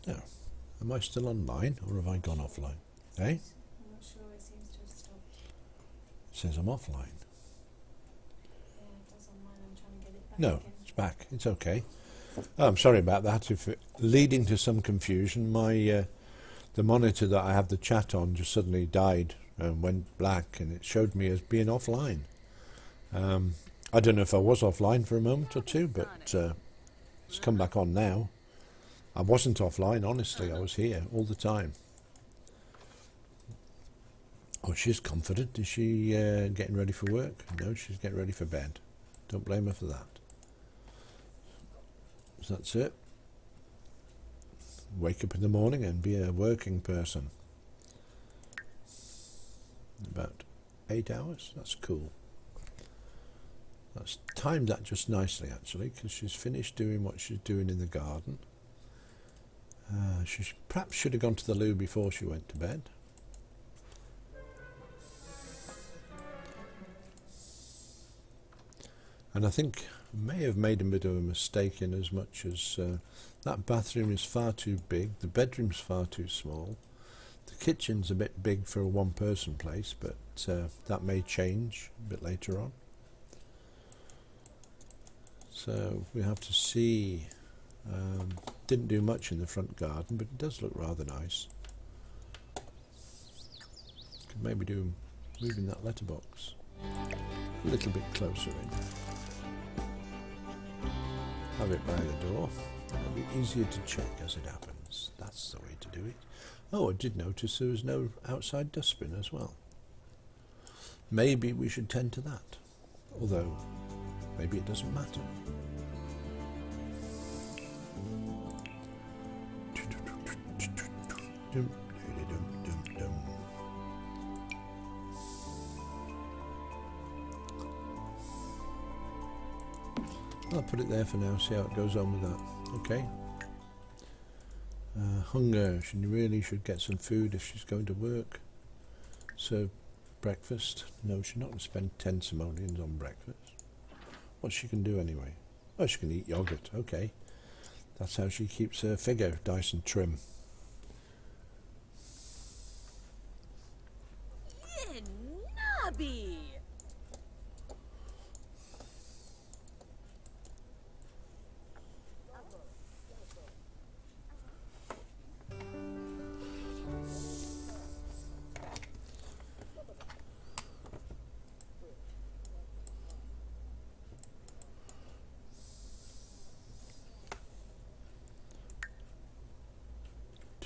No. Am I still online or have I gone offline? Eh? I'm not sure, it seems to have stopped. It says I'm offline. Yeah, it does on mine, I'm trying to get it back No, again. it's back. It's okay. Oh, I'm sorry about that. If it, leading to some confusion, my the monitor that I have the chat on just suddenly died and went black, and it showed me as being offline. I don't know if I was offline for a moment or two, but it's come back on now. I wasn't offline, honestly. I was here all the time. Oh, she's confident. Is she getting ready for work? No, she's getting ready for bed. Don't blame her for that. So that's it. Wake up in the morning and be a working person. About 8 hours. That's cool. That's timed that just nicely, actually, because she's finished doing what she's doing in the garden. She perhaps should have gone to the loo before she went to bed. And I think I may have made a bit of a mistake in as much as that bathroom is far too big, the bedroom's far too small, the kitchen's a bit big for a one-person place, but that may change a bit later on. So we have to see. Didn't do much in the front garden, but it does look rather nice. Could maybe do moving that letterbox a little bit closer in. Have it by the door. It'll be easier to check as it happens. That's the way to do it. Oh, I did notice there was no outside dustbin as well. Maybe we should tend to that. Although, maybe it doesn't matter. I'll put it there for now, see how it goes on with that. Okay. Hunger. She really should get some food if she's going to work. So, breakfast. No, she's not going to spend 10 simoleons on breakfast. What she can do anyway? Oh, she can eat yogurt. Okay. That's how she keeps her figure nice and trim. Nobby!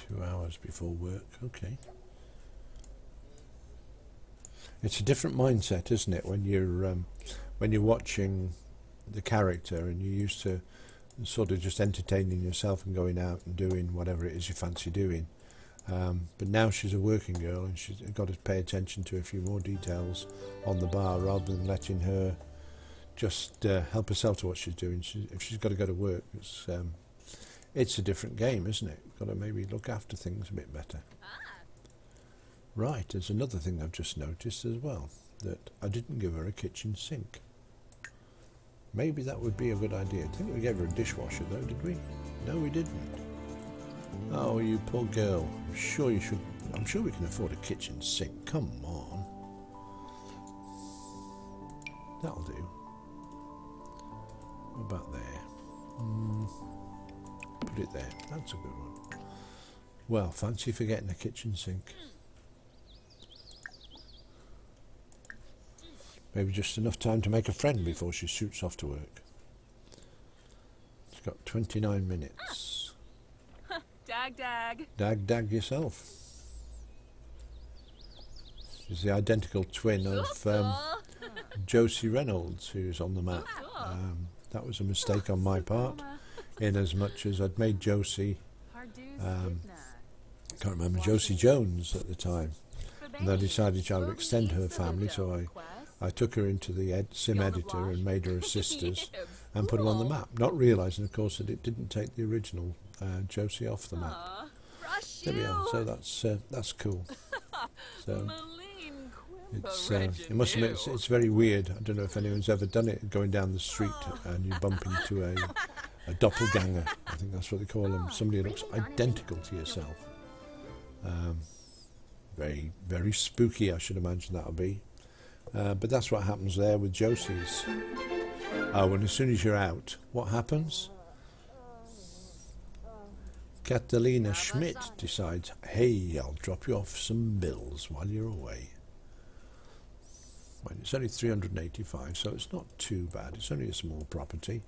2 hours before work. Okay. It's a different mindset, isn't it, when you're watching the character and you're used to sort of just entertaining yourself and going out and doing whatever it is you fancy doing. But now she's a working girl and she's got to pay attention to a few more details on the bar rather than letting her just help herself to what she's doing. If she's got to go to work, it's a different game, isn't it? Got to maybe look after things a bit better. Right, there's another thing I've just noticed as well, that I didn't give her a kitchen sink. Maybe that would be a good idea. I think we gave her a dishwasher though, did we? No, we didn't. Oh, you poor girl. I'm sure we can afford a kitchen sink. Come on. That'll do. What about there? Put it there. That's a good one. Well, fancy forgetting a kitchen sink. Maybe just enough time to make a friend before she shoots off to work. She's got 29 minutes. Dag, dag. Dag, dag yourself. She's the identical twin of Josie Reynolds, who's on the map. That was a mistake on my part, in as much as I'd made Josie, can't remember, Josie Jones at the time. And I decided I would extend her family, so I took her into the sim editor and made her her sisters and put them on the map, not realising, of course, that it didn't take the original Josie off the map. There we are. So that's cool. So it must admit, it's very weird. I don't know if anyone's ever done it, going down the street and you bump into A doppelganger, I think that's what they call them. Somebody who looks identical to yourself. Very, very spooky, I should imagine that'll be. But that's what happens there with Josie's. Oh, and as soon as you're out, what happens? Catalina Schmidt decides, hey, I'll drop you off some bills while you're away. Well, it's only 385, so it's not too bad. It's only a small property.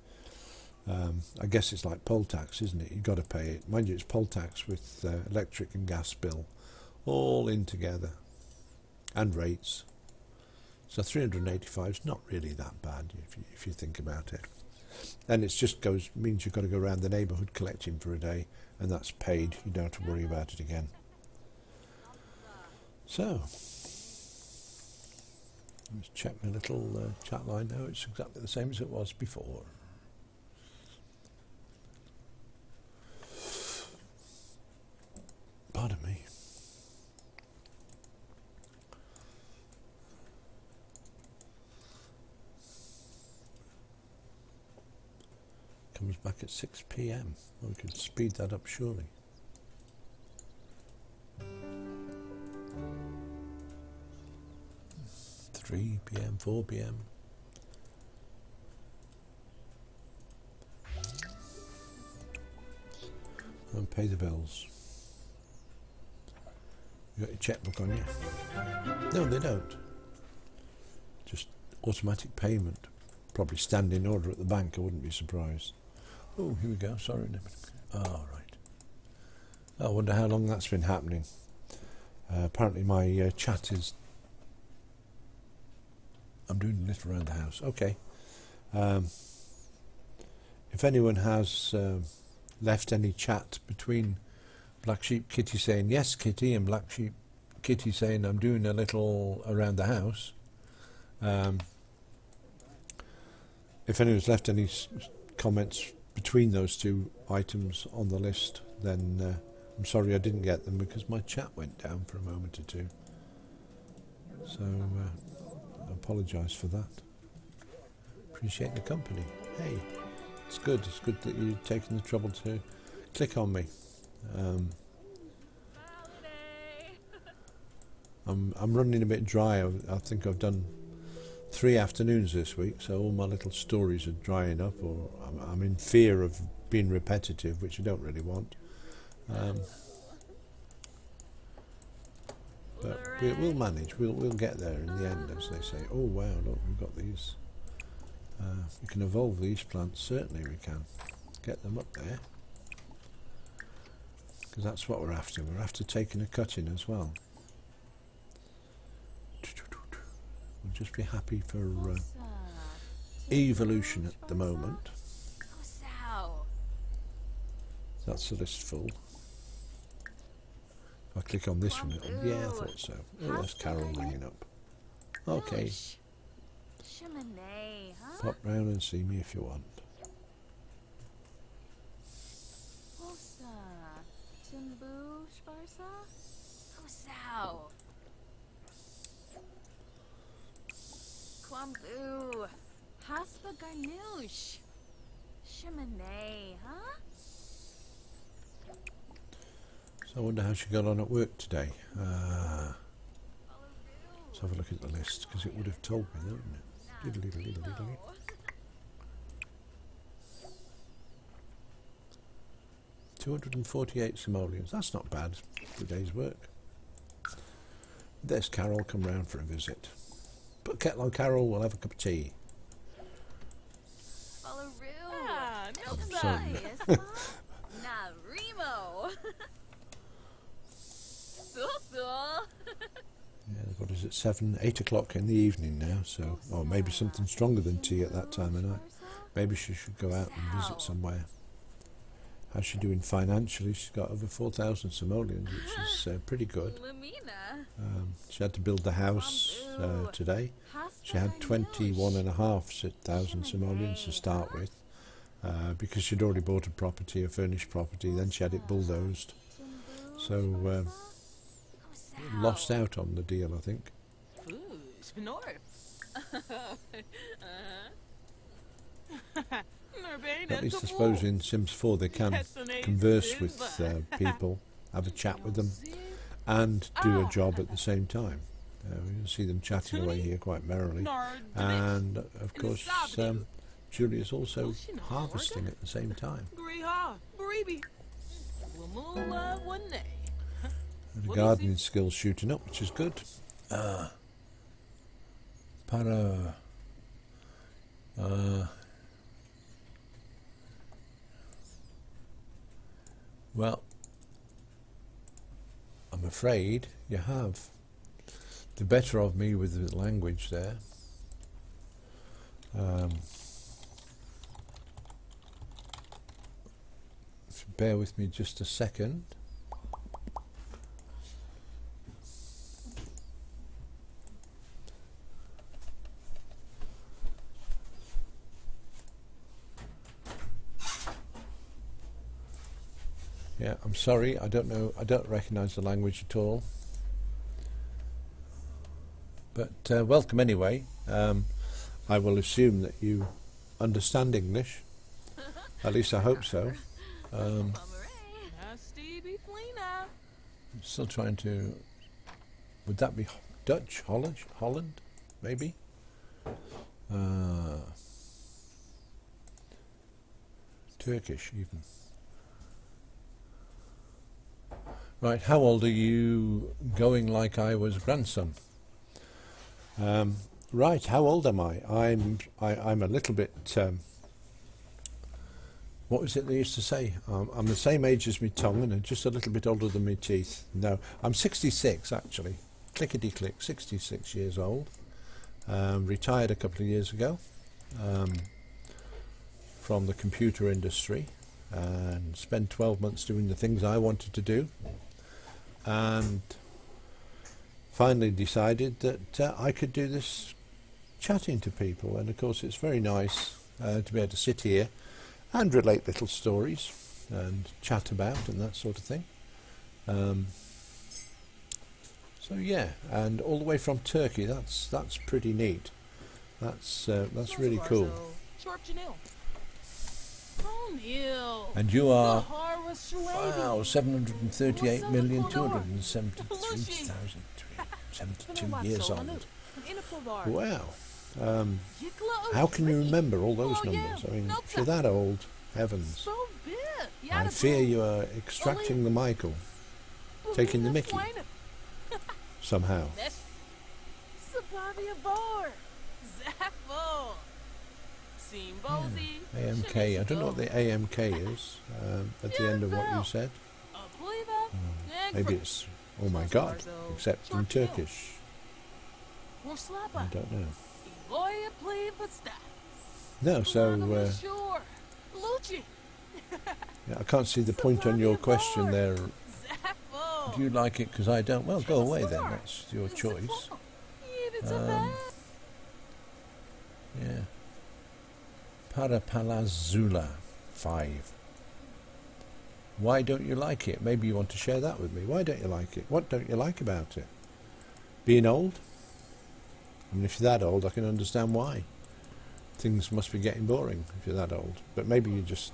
I guess it's like poll tax, isn't it? You've got to pay it. Mind you, it's poll tax with electric and gas bill all in together, and rates. So 385 is not really that bad if you think about it. And it just means you've got to go around the neighbourhood collecting for a day, and that's paid. You don't have to worry about it again. So let's check my little chat line now. It's exactly the same as it was before. Pardon me. Comes back at 6 p.m. We could speed that up surely. (3 p.m., 4 p.m. And pay the bills. You got your checkbook on you? No, they don't. Just automatic payment. Probably standing order at the bank, I wouldn't be surprised. Oh, here we go, sorry. Oh, right. I wonder how long that's been happening. Apparently my chat is... I'm doing a little around the house. Okay. If anyone has left any chat between Black Sheep Kitty saying, yes, Kitty, and Black Sheep Kitty saying, I'm doing a little around the house. If anyone's left any comments between those two items on the list, then I'm sorry I didn't get them because my chat went down for a moment or two. So I apologise for that. Appreciate the company. Hey, it's good. It's good that you've taken the trouble to click on me. I'm running a bit dry. I think I've done 3 afternoons this week, so all my little stories are drying up, or I'm in fear of being repetitive, which I don't really want. But we'll manage. We'll get there in the end, as they say. Oh wow! Look, we've got these. We can evolve these plants. Certainly, we can get them up there, because that's what we're after. We're after taking a cutting as well. We'll just be happy for evolution at the moment. That's the list full. If I click on this one, yeah, I thought so. Oh, there's Carol ringing up. Okay. Pop round and see me if you want. Kwambu, Haspa Garnoosh, Shimane, huh? So I wonder how she got on at work today. Let's have a look at the list, because it would have told me, wouldn't it? Diddly-diddly-diddly. 248 simoleons. That's not bad for a day's work. There's Carol, come round for a visit. Put a kettle on, Carol, we'll have a cup of tea. I'm sorry. Yeah, what is it, 7, 8 o'clock in the evening now, so, or maybe something stronger than tea at that time of night. Maybe she should go out and visit somewhere. How's she doing financially? She's got over 4,000 simoleons, which is pretty good. She had to build the house today. She had 21,500 simoleons to start with, because she'd already bought a property, a furnished property, then she had it bulldozed. So, lost out on the deal, I think. At least I suppose in Sims 4 they can converse with people, have a chat with them, and do a job at the same time. We can see them chatting away here quite merrily. And of course, Julia's also harvesting at the same time. And the gardening skills shooting up, which is good. Para. Well, I'm afraid you have the better of me with the language there. If you bear with me just a second. Yeah, I'm sorry, I don't recognise the language at all. But welcome anyway. I will assume that you understand English. At least I hope so. Still trying to... Would that be Dutch? Holland? Maybe? Turkish even. Right, how old are you? Going like I was grandson. Right, how old am I? I'm a little bit. What was it they used to say? I'm the same age as my tongue and just a little bit older than my teeth. No, I'm 66 actually. Clickety click, 66 years old. Retired a couple of years ago from the computer industry and spent 12 months doing the things I wanted to do. And finally decided that I could do this chatting to people, and of course it's very nice to be able to sit here and relate little stories and chat about and that sort of thing. So yeah, and all the way from Turkey. That's pretty neat. That's really cool. And you are, wow, 738,273,072 years old. Wow. How can you remember all those numbers? I mean, if you're that old, heavens. I fear you are extracting the Michael, taking the Mickey, somehow. Yeah. AMK, I don't know what the AMK is at the end of what you said. Maybe it's, oh my god, except in Turkish. I don't know. No, so yeah, I can't see the point on your question there. Do you like it because I don't? Well, go away then, that's your choice. Yeah. Parapalazula 5. Why don't you like it? Maybe you want to share that with me. Why don't you like it? What don't you like about it? Being old? I mean, if you're that old, I can understand why. Things must be getting boring if you're that old. But maybe you're just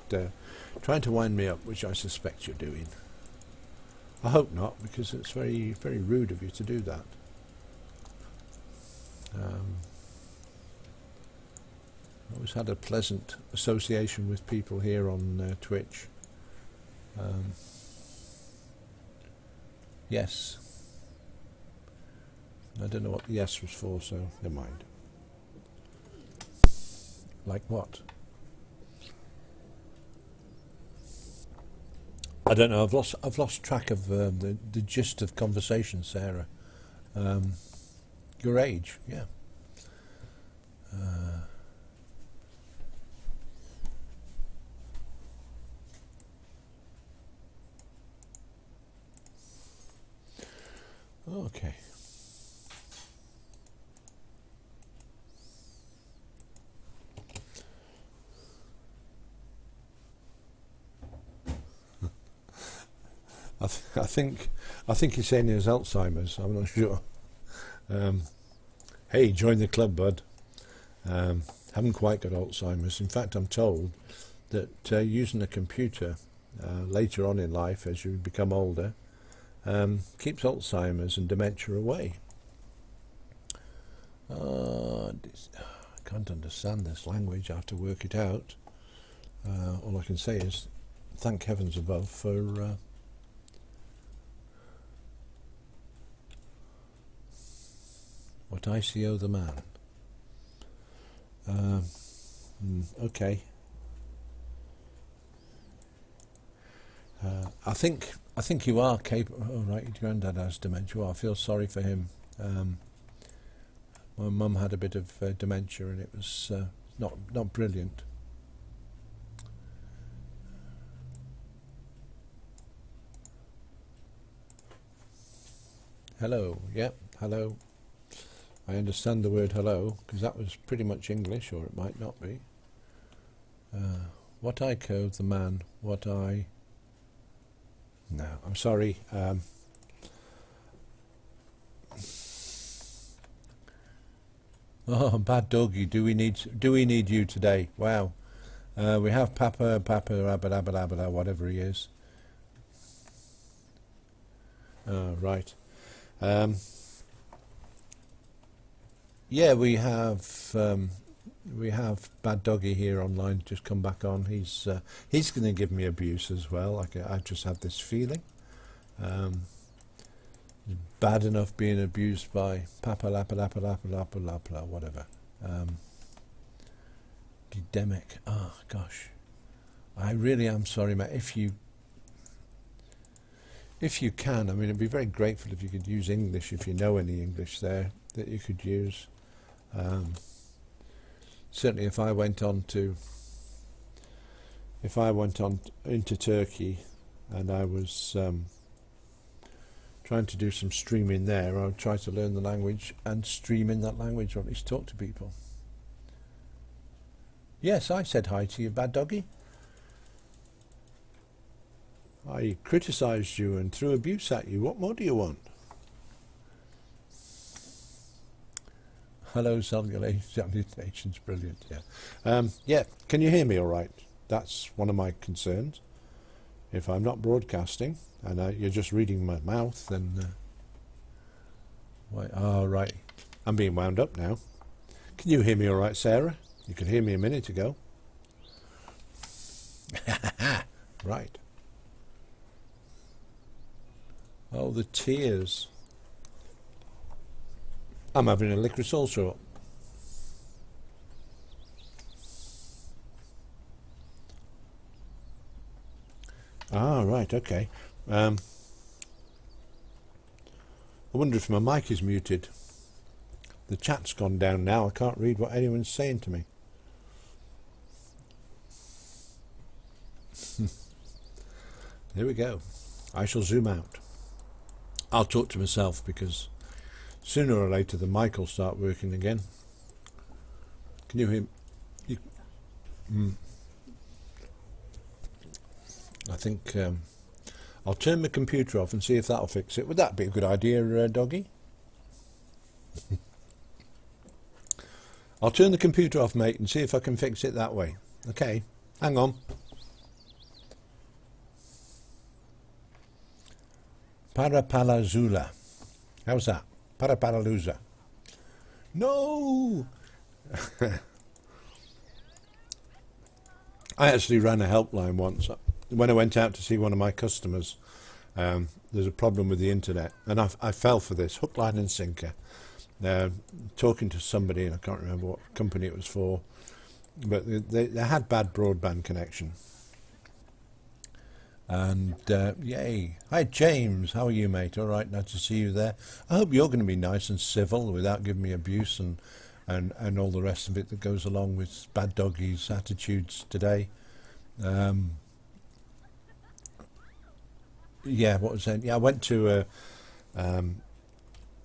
trying to wind me up, which I suspect you're doing. I hope not, because it's very, very rude of you to do that. I always had a pleasant association with people here on Twitch. Yes. I don't know what the yes was for, so never mind. Like what? I don't know. I've lost track of the gist of conversation, Sarah. Your age, yeah. Okay. I think he's saying he has Alzheimer's. I'm not sure. Hey, join the club, bud. haven't quite got Alzheimer's. In fact, I'm told that using a computer later on in life, as you become older, keeps Alzheimer's and dementia away. I can't understand this language. I have to work it out. All I can say is thank heavens above for what I see o' the man. Okay. I think you are capable. Oh, right, your granddad has dementia. Well, I feel sorry for him. My mum had a bit of dementia, and it was not brilliant. Hello. Yep. Hello. I understand the word hello because that was pretty much English, or it might not be. What I code the man. What I. No, I'm sorry. Oh, bad doggy. Do we need you today? Wow. We have Papa, abba, whatever he is. Right. Yeah, we have Bad Doggy here online. Just come back on. He's going to give me abuse as well. I just had this feeling. Bad enough being abused by Papa Lappa, whatever. Demic. Oh gosh, I really am sorry, mate. If you can, I mean, I'd be very grateful if you could use English, if you know any English there that you could use. Certainly, if I went on into Turkey and I was trying to do some streaming there, I would try to learn the language and stream in that language, or at least talk to people. Yes, I said hi to you, Bad Doggy. I criticised you and threw abuse at you. What more do you want? Hello, salutations, brilliant. Yeah, yeah. Can you hear me all right? That's one of my concerns. If I'm not broadcasting and you're just reading my mouth, then why? Oh, right. I'm being wound up now. Can you hear me all right, Sarah? You could hear me a minute ago. Right. Oh, the tears. I'm having a licorice ulcer. Ah, right, okay. I wonder if my mic is muted. The chat's gone down now. I can't read what anyone's saying to me. There we go. I shall zoom out. I'll talk to myself because sooner or later the mic will start working again. Can you hear me? I think I'll turn my computer off and see if that'll fix it. Would that be a good idea, Doggy? I'll turn the computer off, mate, and see if I can fix it that way. Okay, hang on. Parapalazula. How's that? Parapalaluza. No! I actually ran a helpline once. When I went out to see one of my customers, there's a problem with the internet. And I fell for this, hook, line and sinker. Talking to somebody, and I can't remember what company it was for, but they had bad broadband connection. And yay. Hi James, how are you, mate? All right, nice to see you there. I hope you're going to be nice and civil without giving me abuse and all the rest of it that goes along with Bad Doggy's attitudes today. Yeah, what was that? Yeah, I went to a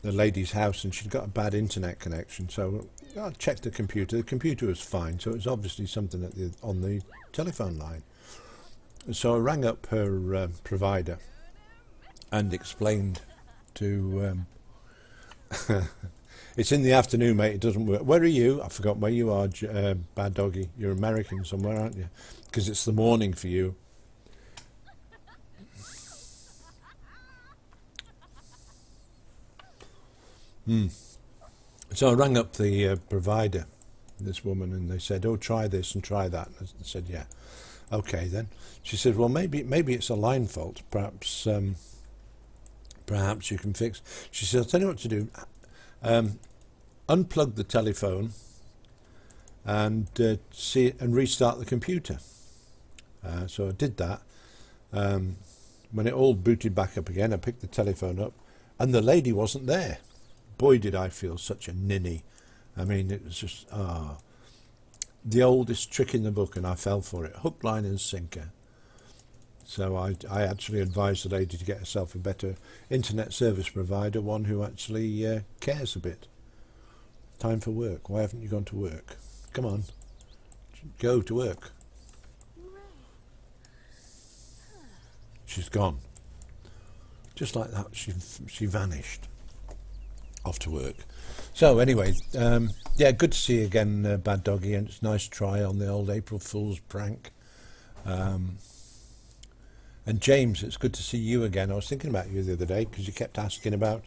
lady's house and she'd got a bad internet connection, so I checked the computer. The computer was fine, so it was obviously something on the telephone line. So I rang up her provider and explained to It's in the afternoon, mate. It doesn't work. Where are you? I forgot where you are, Bad Doggy. You're American somewhere, aren't you? Because it's the morning for you. So I rang up the provider, this woman, and they said, "Oh, try this and try that." And I said, "Yeah, okay then." She said, "Well, maybe it's a line fault. Perhaps perhaps you can fix." She said, "I'll tell you what to do. Unplug the telephone and restart the computer." So I did that. When it all booted back up again, I picked the telephone up, and the lady wasn't there. Boy, did I feel such a ninny. I mean, it was just the oldest trick in the book, and I fell for it, hook, line, and sinker. So I actually advised the lady to get herself a better internet service provider, one who actually cares a bit. Time for work. Why haven't you gone to work? Come on, go to work. She's gone. Just like that, she vanished. Off to work. So anyway, yeah, good to see you again, Bad Doggy, and it's a nice try on the old April Fool's prank. And James, it's good to see you again. I was thinking about you the other day because you kept asking about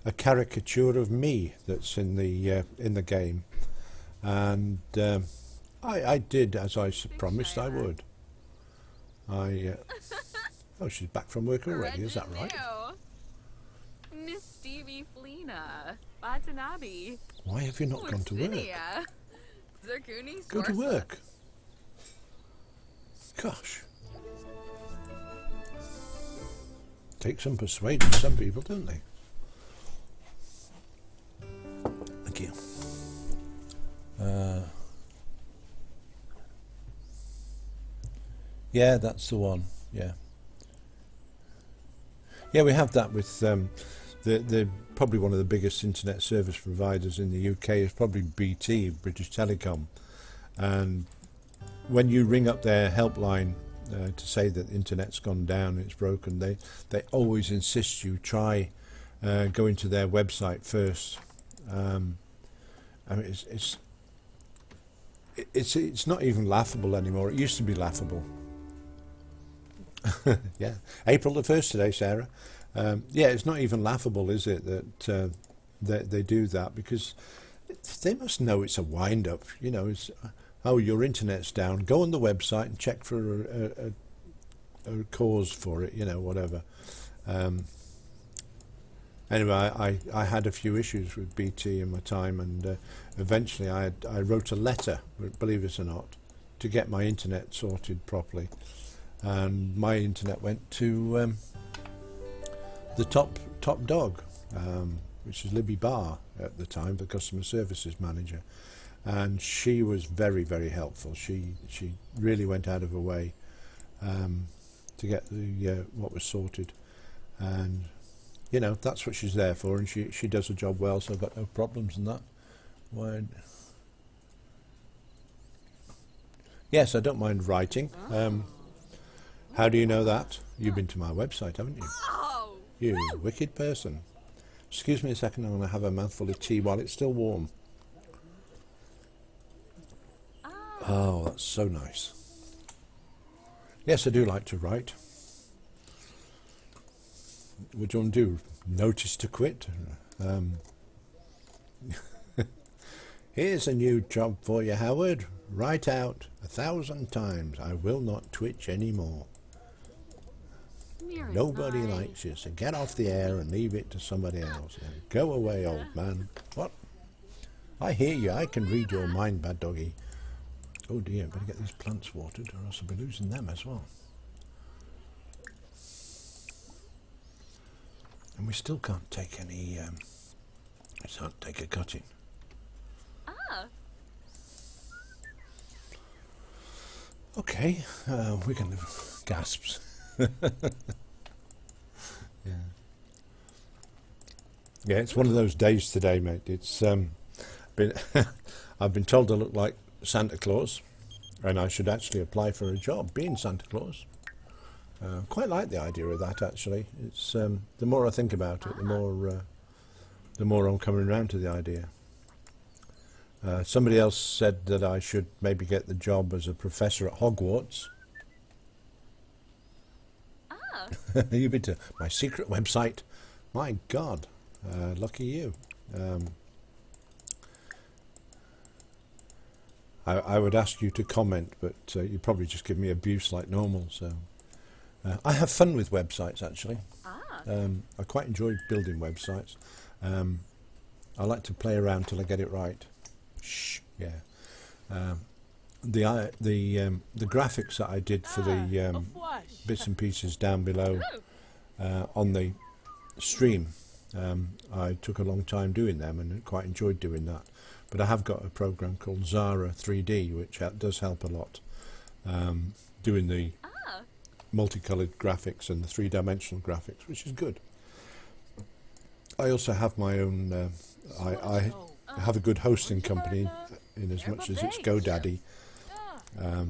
a caricature of me that's in the game, and I did as I promised I would. Oh, she's back from work already. Is that right? Miss Stevie Flina, Watanabe. Why have you not gone to work? Go to work. Gosh. Take some persuading some people, don't they? Thank you. Yeah, that's the one. Yeah. Yeah, we have that with the probably one of the biggest internet service providers in the UK is probably BT, British Telecom, and when you ring up their helpline to say that the internet's gone down, it's broken, they always insist you try going to their website first. I mean, it's not even laughable anymore. It used to be laughable. Yeah, April the 1st today, Sarah. Yeah, it's not even laughable, is it, that they do that, because they must know it's a wind-up. You know, it's, oh, your internet's down. Go on the website and check for a cause for it. You know, whatever. Anyway, I had a few issues with BT in my time, and eventually I wrote a letter, believe it or not, to get my internet sorted properly. And my internet went to the top dog, which is Libby Barr at the time, the customer services manager, and she was very, very helpful. She really went out of her way to get the what was sorted, and you know, that's what she's there for, and she does her job well, so I've got no problems in that. Why? Yes, I don't mind writing. How do you know that? You've been to my website, haven't you? Oh. You wicked person. Excuse me a second, I'm going to have a mouthful of tea while it's still warm. Oh, that's so nice. Yes, I do like to write. What do you want to do? Notice to quit? Here's a new job for you, Howard. Write out 1,000 times. I will not twitch anymore. Nobody likes you, so get off the air and leave it to somebody else. Go away, old man. What? I hear you. I can read your mind, Bad Doggy. Oh dear, better get these plants watered or else I'll be losing them as well. And we still can't take any, we can't take a cutting. Okay, we can live. Gasps. Yeah, it's one of those days today, mate. It's been I've been told I look like Santa Claus, and I should actually apply for a job being Santa Claus. Quite like the idea of that, actually. It's the more I think about it, the more the more I'm coming around to the idea. Somebody else said that I should maybe get the job as a professor at Hogwarts. Ah. You've been to my secret website. My God, lucky you. I would ask you to comment, but you probably just give me abuse like normal. So I have fun with websites, actually. Ah. I quite enjoy building websites. I like to play around till I get it right. Shh, yeah. The graphics that I did for the bits and pieces down below on the stream, I took a long time doing them and quite enjoyed doing that. But I have got a program called Zara 3D, which does help a lot, doing the multicolored graphics and the three-dimensional graphics, which is good. I also have my own. I have a good hosting company, in as much as it's GoDaddy. A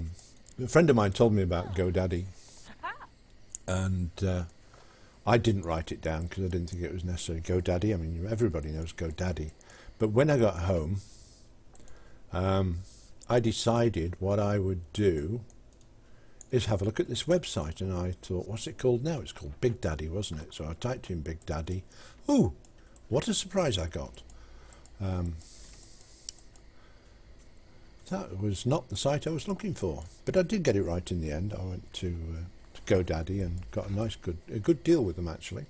friend of mine told me about GoDaddy, and I didn't write it down because I didn't think it was necessary. GoDaddy, I mean, everybody knows GoDaddy. But when I got home, I decided what I would do is have a look at this website, and I thought, what's it called now? It's called Big Daddy, wasn't it? So I typed in Big Daddy. Ooh, what a surprise I got. That was not the site I was looking for, but I did get it right in the end. I went to GoDaddy and got a good deal with them, actually.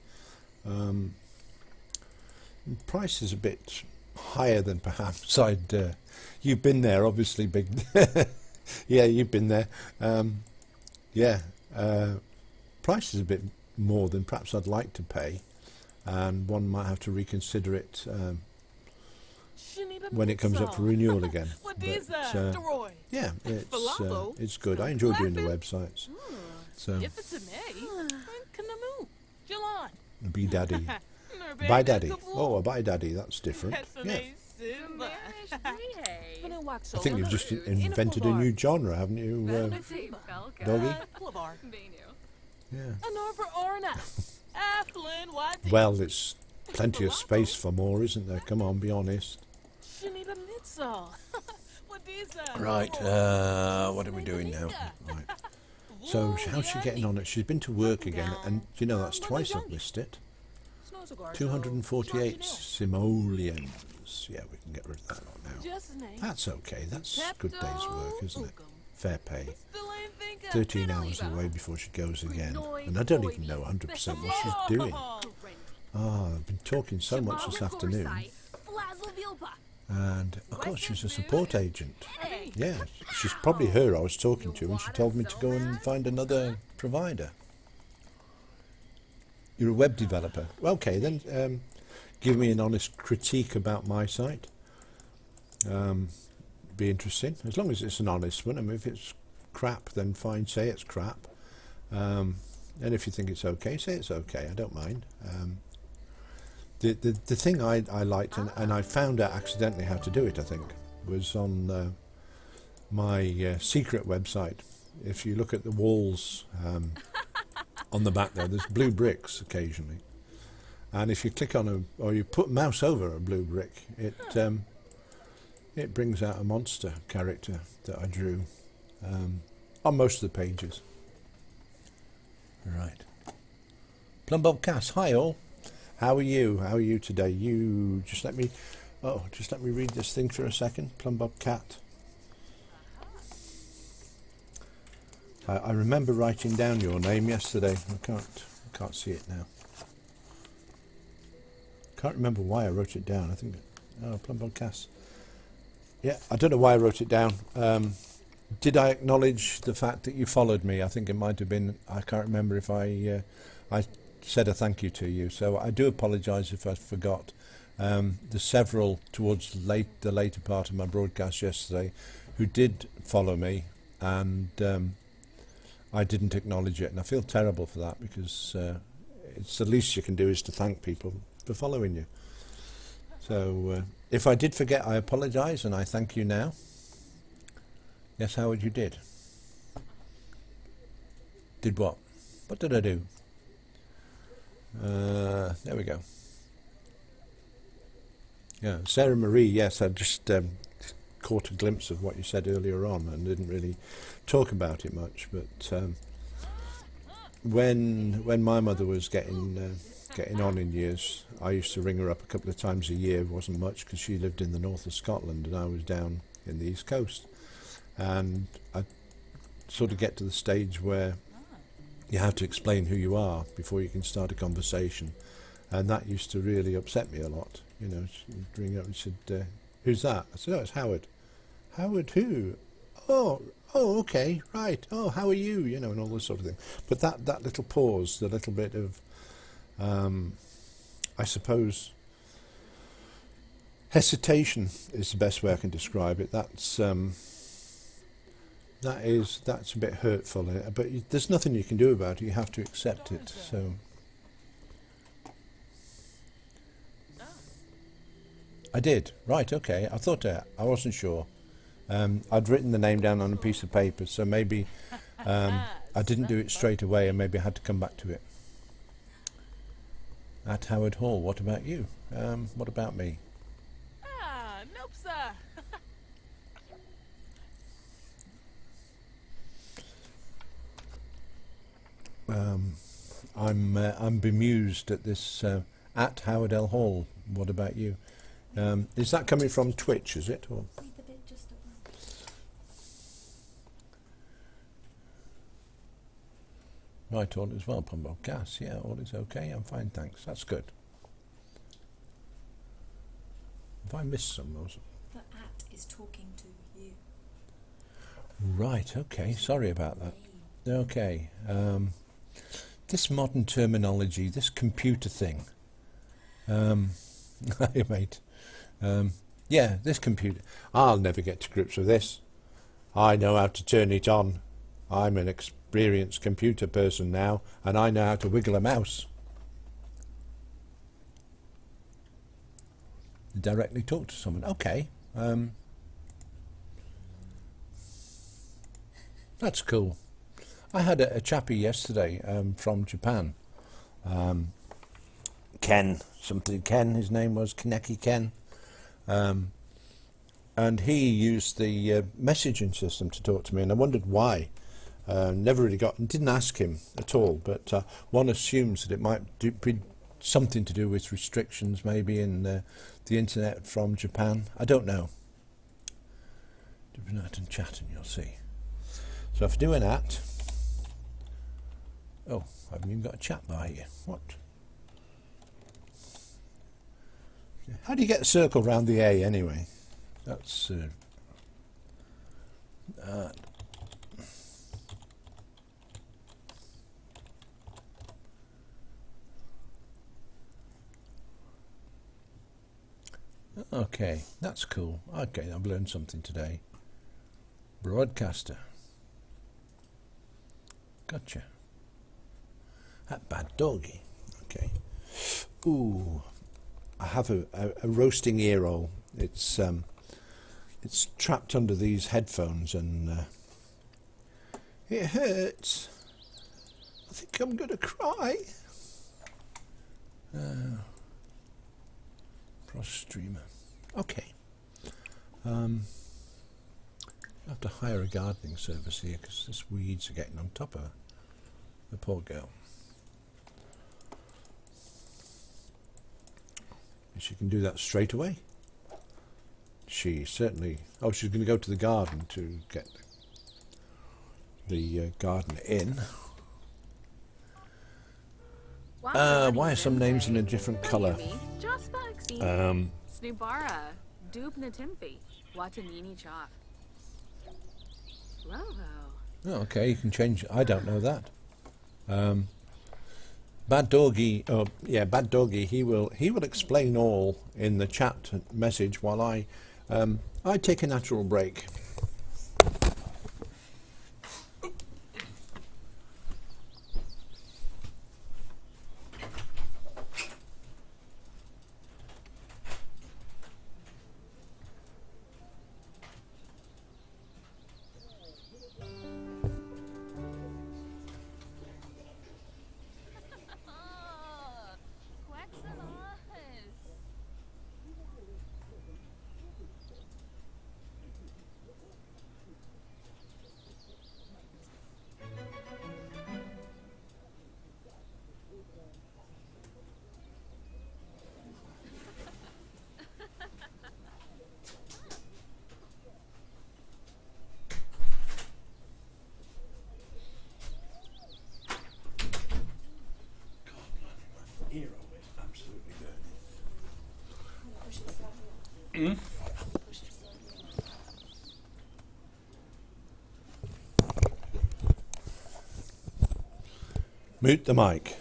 Price is a bit higher than perhaps I'd. You've been there, obviously, Big. Yeah, you've been there. Price is a bit more than perhaps I'd like to pay, and one might have to reconsider it when it comes up for renewal again. But yeah, it's good. I enjoy doing the websites. So Be Daddy, Bye Daddy. Oh, a Bye Daddy. That's different. Yeah. I think you've just invented a new genre, haven't you, Doggy? Yeah. Well, there's plenty of space for more, isn't there? Come on, be honest. Right, what are we doing now? Right. So, how's she getting on it? She's been to work again, and you know that's twice I've missed it. 248 simoleons. Yeah, we can get rid of that lot now. That's okay. That's a good day's work, isn't it? Fair pay. 13 hours away before she goes again. And I don't even know 100% what she's doing. I've been talking so much this afternoon. And, of course, she's a support agent. Yeah, she's probably her I was talking to, and she told me to go and find another provider. You're a web developer. Okay, then give me an honest critique about my site. Be interesting, as long as it's an honest one. I mean, if it's crap, then fine, say it's crap. And if you think it's okay, say it's okay. I don't mind. The thing I liked, and I found out accidentally how to do it, I think, was on my secret website. If you look at the walls on the back there's blue bricks occasionally, and if you click on or you put mouse over a blue brick, it brings out a monster character that I drew on most of the pages. Right. Plumbob Cass, hi all. How are you? How are you today? You just let me read this thing for a second. Plumbob Cat. I remember writing down your name yesterday. I can't see it now. Can't remember why I wrote it down. I think Plumbob Cass. Yeah, I don't know why I wrote it down. Did I acknowledge the fact that you followed me? I think it might have been. I can't remember if I said a thank you to you. So I do apologise if I forgot. There's several towards the later part of my broadcast yesterday who did follow me, and I didn't acknowledge it, and I feel terrible for that, because it's the least you can do is to thank people for following you. So if I did forget, I apologise, and I thank you now. Yes, Howard, you did. Did what? What did I do? There we go. Yeah, Sarah Marie. Yes, I just caught a glimpse of what you said earlier on, and didn't really talk about it much. But when my mother was getting on in years, I used to ring her up a couple of times a year. It wasn't much because she lived in the north of Scotland and I was down in the east coast, and I sort of get to the stage where you have to explain who you are before you can start a conversation, and that used to really upset me a lot. You know, she'd ring up and said, "Who's that?" I said, "Oh, it's Howard." "Howard who?" "Oh, okay, right. Oh, how are you?" You know, and all this sort of thing. But that little pause, the little bit of, I suppose, hesitation is the best way I can describe it. That's a bit hurtful, but there's nothing you can do about it. You have to accept it. So I did. Right. Okay. I thought I wasn't sure. I'd written the name down on a piece of paper, so maybe I didn't do it straight away, and maybe I had to come back to it. At Howard Hall. What about you? What about me? Nope, sir. I'm bemused at this at Howard L Hall. What about you? Is that coming from Twitch? Is it? Or? Read the bit just above. Right, all is well, Pumbo. Gas, yeah, all is okay. I'm fine, thanks. That's good. Have I missed some? The at is talking to you. Right, okay. Sorry about that. Okay. This modern terminology, this computer thing. Hi, mate. Yeah, this computer. I'll never get to grips with this. I know how to turn it on. I'm an experienced computer person now, and I know how to wiggle a mouse. Directly talk to someone. Okay. That's cool. I had a chappie yesterday from Japan. Ken, something Ken, his name was Kaneki Ken. And he used the messaging system to talk to me, and I wondered why. Never really didn't ask him at all, but one assumes that it might be something to do with restrictions maybe in the internet from Japan. I don't know. Do that and chat and you'll see. So if I do an at, oh, I haven't even got a chat by here. What? How do you get a circle round the A anyway? That's okay, that's cool. Okay, I've learned something today. Broadcaster. Gotcha. That bad doggy. Okay. Ooh, I have a roasting ear roll. It's trapped under these headphones and it hurts. I think I'm gonna cry. Cross streamer. Okay. I have to hire a gardening service here because this weeds are getting on top of her. The poor girl. And she can do that straight away. She certainly. Oh, she's going to go to the garden to get the garden in. Why are some names in a different colour? Snubara, Dubna Timfi, Watanini Chop. Oh, okay, you can change. I don't know that. Bad Doggy. Oh, yeah, Bad Doggy. He will explain all in the chat message while I take a natural break. Push it slightly. Mute the mic.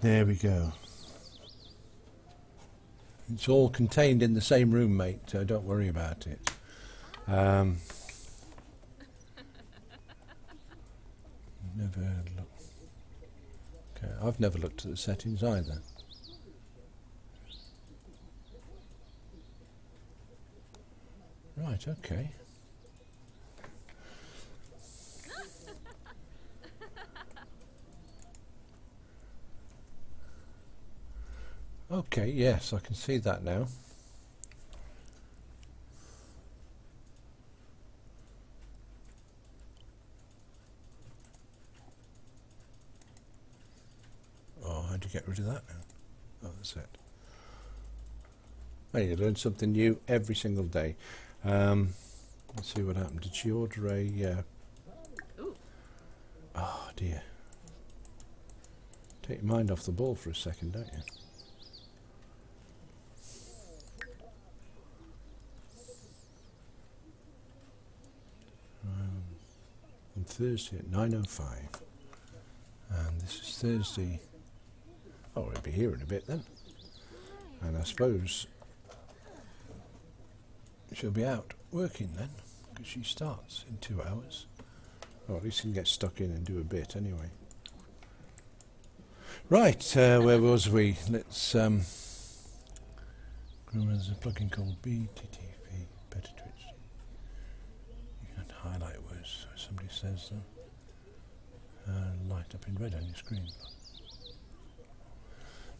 There we go. It's all contained in the same room, mate, so don't worry about it. Never look. Okay, I've never looked at the settings either. Right, okay. Okay, yes, I can see that now. Oh, how do you get rid of that now? Oh, that's it. Well, you learn something new every single day. Let's see what happened. Did she order a... Oh, dear. Take your mind off the ball for a second, don't you? On Thursday at 9:05. And this is Thursday. Oh, it'll be here in a bit then. And I suppose she'll be out working then, because she starts in 2 hours. Or at least you can get stuck in and do a bit anyway. Right, where was we? Let's there's a plugin called BTTV, Better Twitch. You can highlight words, so somebody says light up in red on your screen.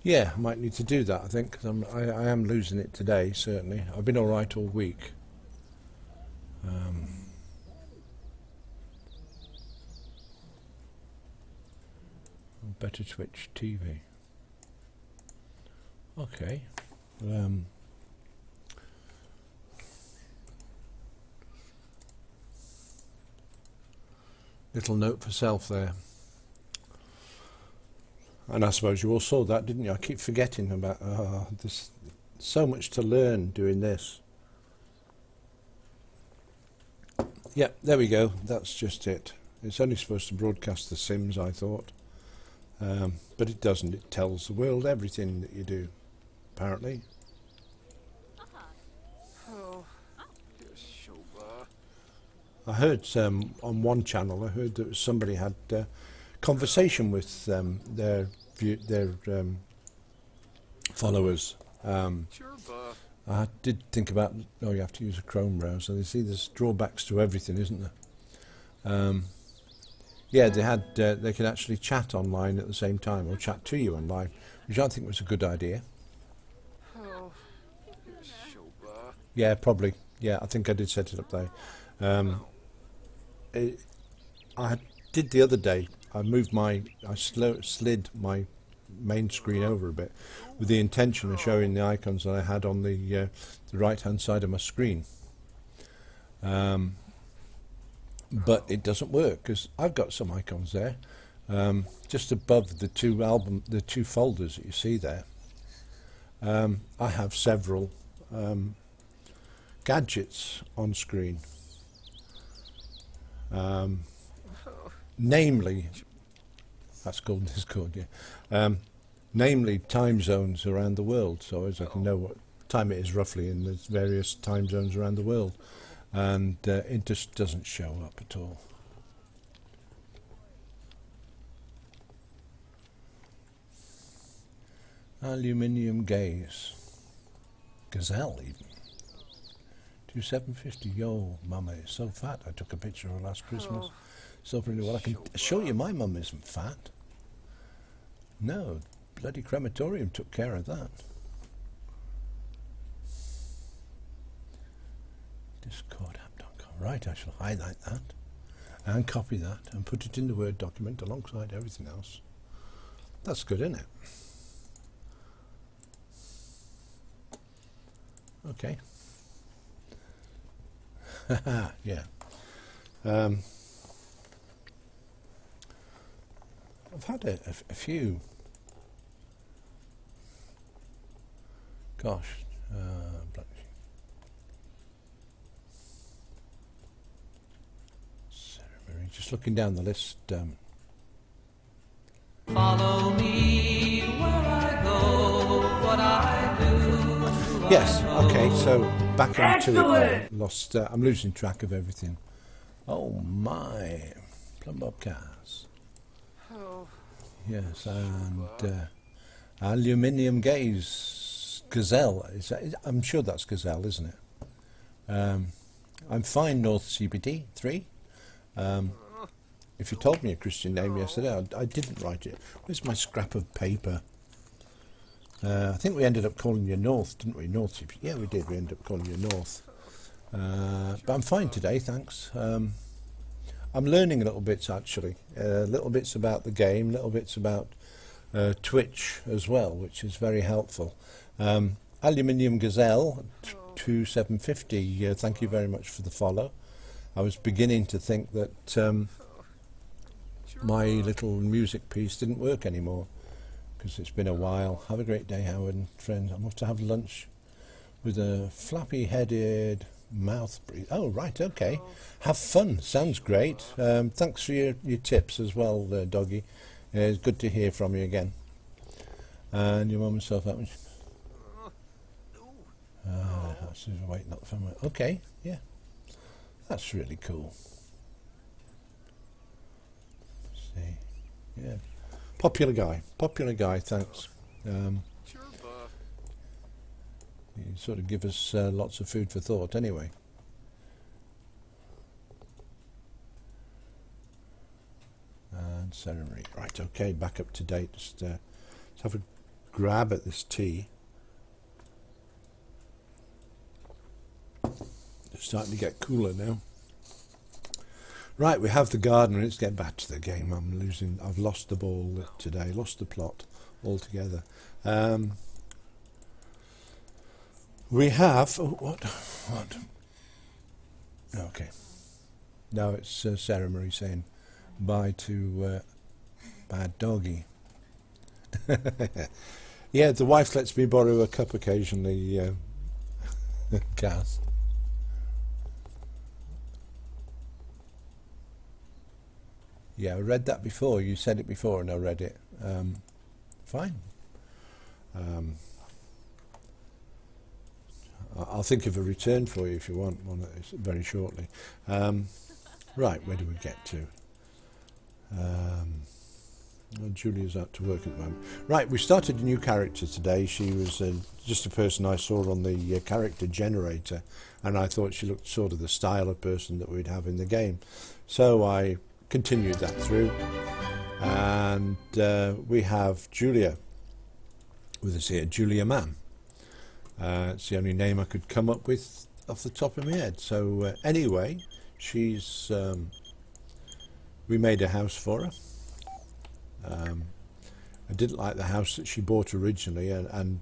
Yeah, I might need to do that, I think, because I am losing it today, certainly. I've been alright all week. Better Twitch TV. Okay. Little note for self there. And I suppose you all saw that, didn't you? I keep forgetting about there's so much to learn doing this. Yeah, there we go. That's just it. It's only supposed to broadcast the Sims, I thought. But it doesn't. It tells the world everything that you do, apparently. I heard on one channel, I heard that somebody had conversation with their followers. I did think about, you have to use a Chrome browser. You see, there's drawbacks to everything, isn't there? Yeah, they could actually chat online at the same time, or chat to you online, which I think was a good idea. Yeah, probably. Yeah, I think I did set it up there. I did the other day. I slid my main screen over a bit with the intention of showing the icons that I had on the right hand side of my screen. But it doesn't work because I've got some icons there, just above the two folders that you see there. I have several gadgets on screen, namely, that's called Discord, yeah. Namely time zones around the world, so as I can know what time it is roughly in the various time zones around the world. And it just doesn't show up at all. Aluminium gaze. Gazelle even. 2750. Yo, mama is so fat. I took a picture of her last Christmas. So pretty well. I can show you my mum isn't fat. No, bloody crematorium took care of that. Discordapp.com. Right, I shall highlight that and copy that and put it in the Word document alongside everything else. That's good, isn't it? Okay. Yeah. I've had a few Gosh, black ceremony. Just looking down the list. Follow me where I go, what I do. Yes. Okay. So back onto it. Lost. I'm losing track of everything. Oh my, plum bob cars. Oh. Yes, and aluminium gaze gazelle. I'm sure that's gazelle, isn't it? I'm fine. North CBD 3. If you told me a Christian name yesterday, I didn't write it. Where's my scrap of paper? I think we ended up calling you North, didn't we? North CBD. Yeah, we did. We ended up calling you North. But I'm fine today, thanks. I'm learning little bits actually, little bits about the game, little bits about Twitch as well, which is very helpful. Aluminium Gazelle 2750. Thank you very much for the follow. I was beginning to think that my little music piece didn't work anymore because it's been a while. Have a great day, Howard and friends. I'm off to have lunch with a flappy-headed mouth breathe. Oh, right, okay. Have fun. Sounds great. Thanks for your tips as well, Doggy. It's good to hear from you again. And your mum and self out. Wait, not the phone. Okay, yeah. That's really cool. Let's see. Yeah. Popular guy, thanks. You sort of give us lots of food for thought anyway. And ceremony. Right, okay, back up to date. Just let's have a grab at this tea. It's starting to get cooler now. Right, we have the garden. Let's get back to the game. I've lost the ball today, lost the plot altogether. We have... Oh, what? Okay. Now it's Sarah Marie saying bye to Bad Doggy. Yeah, the wife lets me borrow a cup occasionally, Cass. Yeah, I read that before. You said it before and I read it. Fine. I'll think of a return for you if you want one very shortly. Right, where do we get to? Well, Julia's out to work at the moment. Right, we started a new character today. She was just a person I saw on the character generator, and I thought she looked sort of the style of person that we'd have in the game. So I continued that through, and we have Julia with us here, Julia Mann. It's the only name I could come up with off the top of my head. So anyway, she's we made a house for her. I didn't like the house that she bought originally, and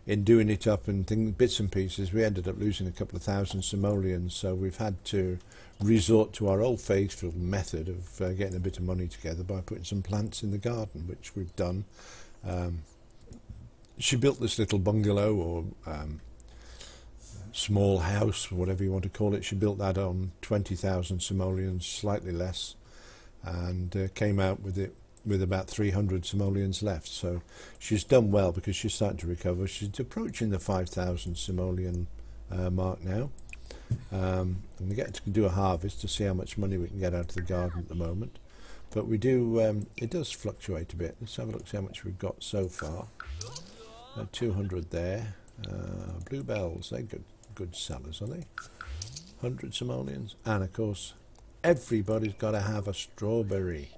in doing it up and bits and pieces, we ended up losing a couple of thousand simoleons. So we've had to resort to our old faithful method of getting a bit of money together by putting some plants in the garden, which we've done. She built this little bungalow or small house, whatever you want to call it. She built that on 20,000 simoleons, slightly less, and came out with it with about 300 simoleons left. So she's done well because she's starting to recover. She's approaching the 5,000 simoleon mark now. And we get to do a harvest to see how much money we can get out of the garden at the moment. But we do, it does fluctuate a bit. Let's have a look, see how much we've got so far. 200 there. Bluebells, they're good sellers, are they? 100 simoleons. And of course, everybody's got to have a strawberry.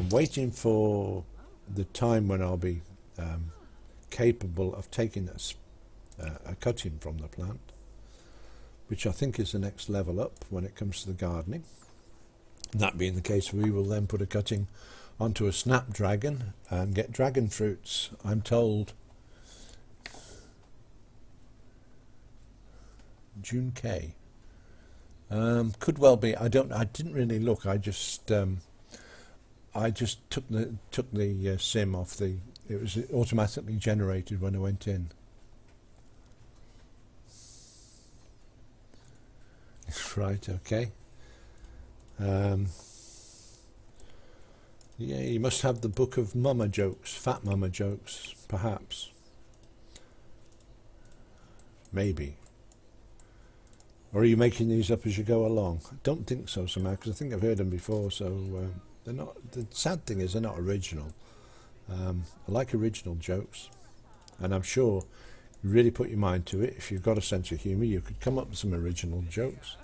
Waiting for the time when I'll be capable of taking a cutting from the plant, which I think is the next level up when it comes to the gardening. And that being the case, we will then put a cutting onto a snapdragon and get dragon fruits, I'm told. June K. Could well be. I didn't really look. I just took the sim off the. It was automatically generated when I went in. Right, okay. Yeah, you must have the book of mama jokes, fat mama jokes, perhaps. Maybe. Or are you making these up as you go along? I don't think so somehow, because I think I've heard them before, so they're not. The sad thing is they're not original. I like original jokes, and I'm sure you really put your mind to it. If you've got a sense of humour, you could come up with some original jokes.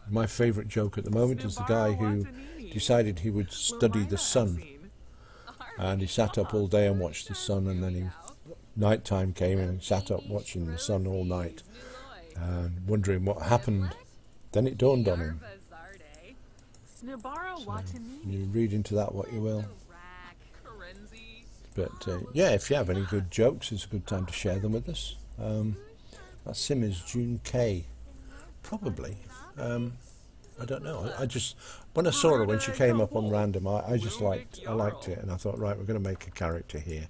My favourite joke at the moment is the guy who decided he would study the sun, and he sat up all day and watched the sun, and then night time came and he sat up watching the sun all night and wondering what happened. Then it dawned on him. So you read into that what you will. But yeah, if you have any good jokes, it's a good time to share them with us. That sim is June K. Probably. I don't know. I just, when I saw her when she came up on random, I liked it, and I thought, right, we're going to make a character here.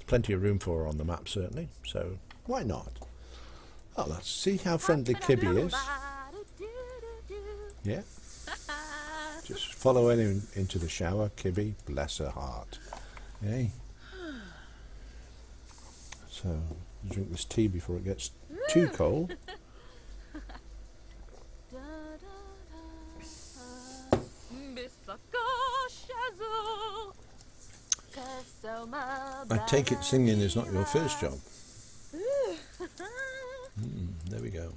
Plenty of room for her on the map, certainly. So why not? Oh, let's see how friendly Kibby is. Yeah. Just follow her into the shower, Kibby. Bless her heart. Yay. So drink this tea before it gets too cold. I take it singing is not your first job. There we go.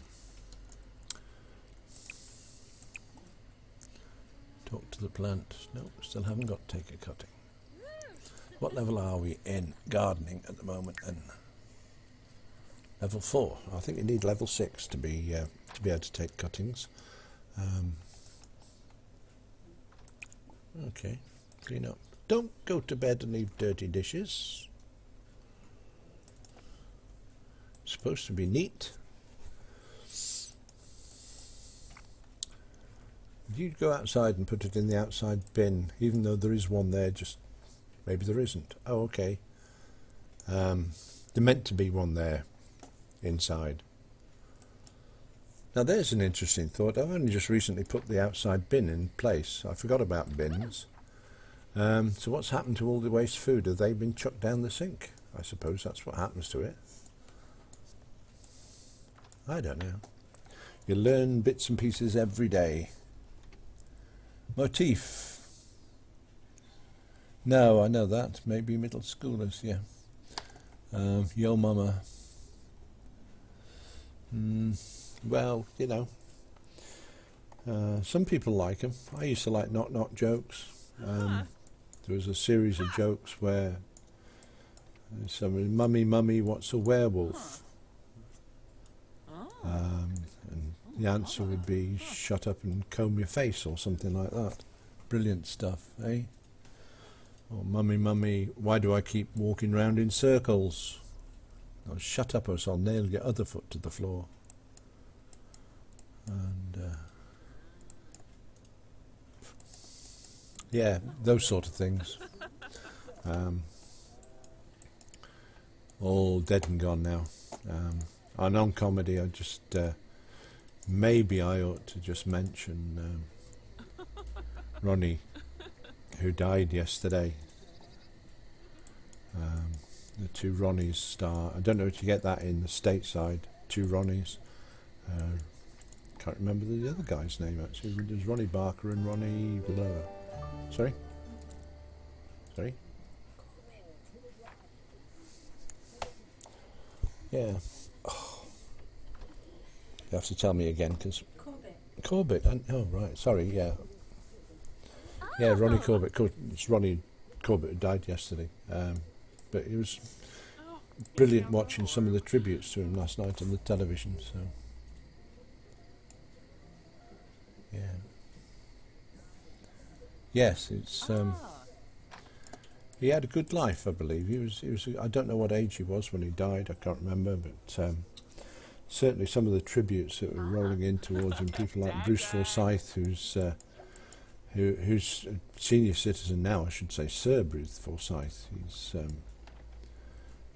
Talk to the plant. No, still haven't got take a cutting. What level are we in gardening at the moment then? Level 4. I think you need level 6 to be able to take cuttings. Okay, clean up. Don't go to bed and leave dirty dishes. It's supposed to be neat. You'd go outside and put it in the outside bin, even though there is one there, just maybe there isn't. Oh, okay. There meant to be one there inside. Now there's an interesting thought. I've only just recently put the outside bin in place. I forgot about bins. So what's happened to all the waste food? Have they been chucked down the sink? I suppose that's what happens to it. I don't know. You learn bits and pieces every day. Motif. No, I know that. Maybe middle schoolers, yeah. Yo mama. Well, you know. Some people like them. I used to like knock-knock jokes. There was a series of jokes where somebody, mummy, what's a werewolf? And the answer would be, shut up and comb your face, or something like that. Brilliant stuff, eh? Or mummy, why do I keep walking round in circles? Oh, shut up, or else I'll nail your other foot to the floor. And yeah, those sort of things. All dead and gone now. Our non-comedy, I just maybe I ought to just mention Ronnie, who died yesterday. The two Ronnies star. I don't know if you get that in the stateside. Two Ronnies. Can't remember the other guy's name actually. There's Ronnie Barker and Ronnie. Sorry. Yeah. Oh. You have to tell me again, because Corbett. Oh right. Sorry. Yeah. Yeah, Ronnie Corbett. It's Ronnie Corbett who died yesterday. But it was brilliant watching some of the tributes to him last night on the television. So yeah. Yes, it's. He had a good life, I believe. He was. I don't know what age he was when he died. I can't remember, but certainly some of the tributes that were rolling in towards him. People like Bruce Forsyth, who's a senior citizen now, I should say, Sir Bruce Forsyth.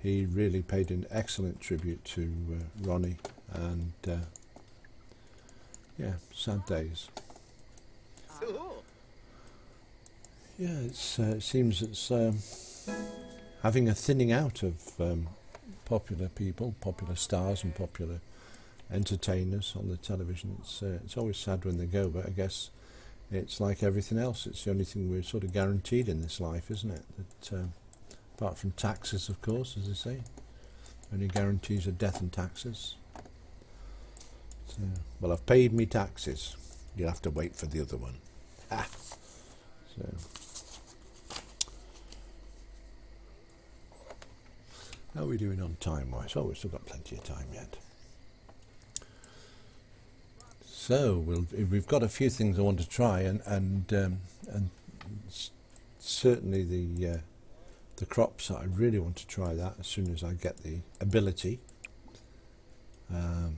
he really paid an excellent tribute to Ronnie, and yeah, sad days. Yeah, it seems it's having a thinning out of popular people, popular stars and popular entertainers on the television. It's always sad when they go, but I guess it's like everything else. It's the only thing we're sort of guaranteed in this life, isn't it? That apart from taxes, of course, as they say, only guarantees are death and taxes. So, well, I've paid me taxes. You'll have to wait for the other one. Ah. So. How are we doing on time-wise? Oh, we've still got plenty of time yet. So we've got a few things I want to try, and certainly the crops. I really want to try that as soon as I get the ability. I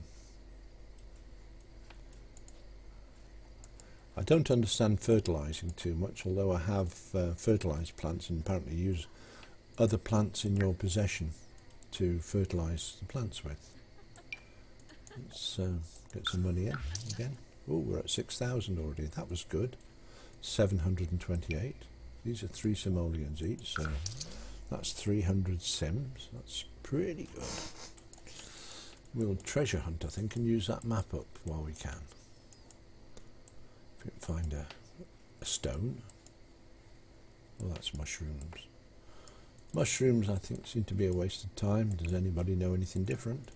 don't understand fertilising too much, although I have fertilised plants and apparently use other plants in your possession to fertilise the plants with. Let's get some money in again. Oh, we're at 6,000 already. That was good. 728. These are 3 simoleons each, so that's 300 sims. That's pretty good. We'll treasure hunt, I think, and use that map up while we can. If we can find a stone. Well, that's mushrooms. Mushrooms, I think, seem to be a waste of time. Does anybody know anything different?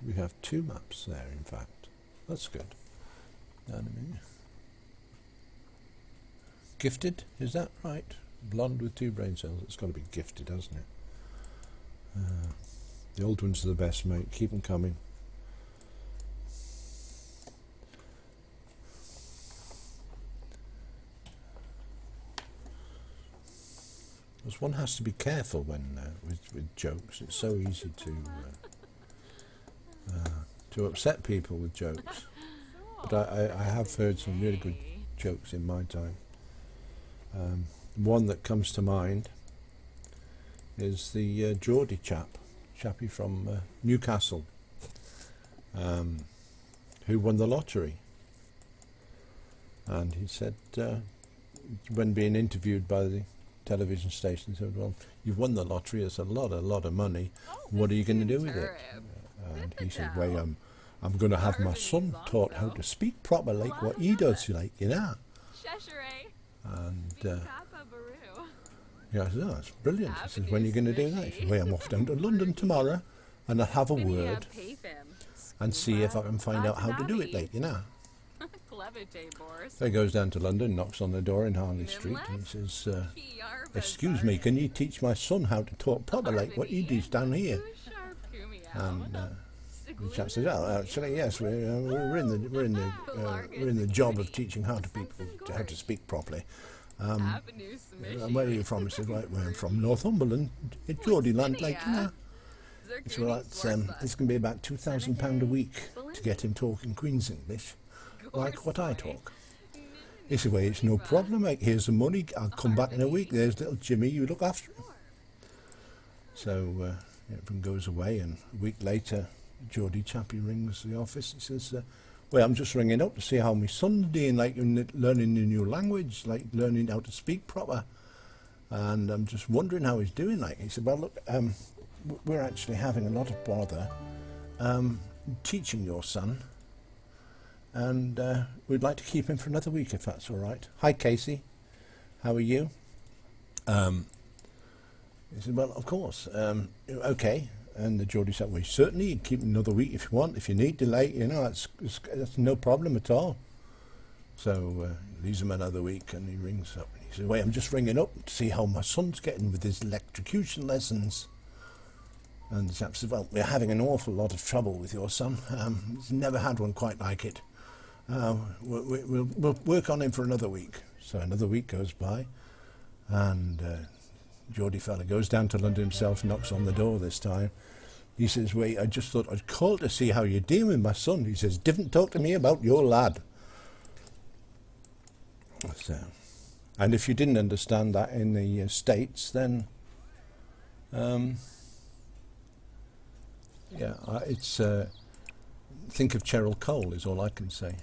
We have 2 maps there, in fact. That's good. Gifted, is that right? Blonde with 2 brain cells. It's got to be gifted, hasn't it? The old ones are the best, mate. Keep them coming. Because one has to be careful when with jokes. It's so easy to upset people with jokes. But I have heard some really good jokes in my time. One that comes to mind is the Geordie chappie from Newcastle, who won the lottery. And he said, when being interviewed by the television station, said, "Well, you've won the lottery. It's a lot of money. What are you going to do with it?" And he said, "Well, I'm going to have my son taught how to speak proper, like what he does, like, you know." And yeah, I said, "Oh, that's brilliant." He says, "When are you going to do that?" He said, "Well, I'm off down to London tomorrow, and I'll have a word and see if I can find out how to do it, like, you know." So he goes down to London, knocks on the door in Harley Street, and he says, "Excuse me, can you teach my son how to talk proper, like what he does down here?" And the chap says, "Oh, actually, yes, we're in the job of teaching how to speak properly. And where are you from?" He said, "Right, well, I'm from Northumberland, Geordie land, like, you know." He said, "Well, it's going to be about £2,000 a week to get him talking Queen's English, like what I talk." He said, "Well, it's no problem, mate. Here's the money. I'll come back in a week. There's little Jimmy. You look after him." So everyone goes away, and a week later, Geordie chappie rings the office. He says, "Well, I'm just ringing up to see how my son's doing, like in learning the new language, like learning how to speak proper. And I'm just wondering how he's doing." Like, he said, "Well, look, we're actually having a lot of bother teaching your son. And we'd like to keep him for another week, if that's all right. Hi, Casey. How are you?" He said, "Well, of course. Okay." And the Geordie said, "Well, certainly, you can keep him another week if you want. If you need delay, you know, that's no problem at all." So he leaves him another week, and he rings up. And he said, "Wait, I'm just ringing up to see how my son's getting with his electrocution lessons." And the chap said, "Well, we're having an awful lot of trouble with your son. He's never had one quite like it. We'll work on him for another week." So another week goes by, and Geordie fella goes down to London himself, knocks on the door this time. He says, "Wait, I just thought I'd call to see how you're doing with my son." He says, "Didn't talk to me about your lad." So, And if you didn't understand that in the States, then yeah, it's think of Cheryl Cole is all I can say.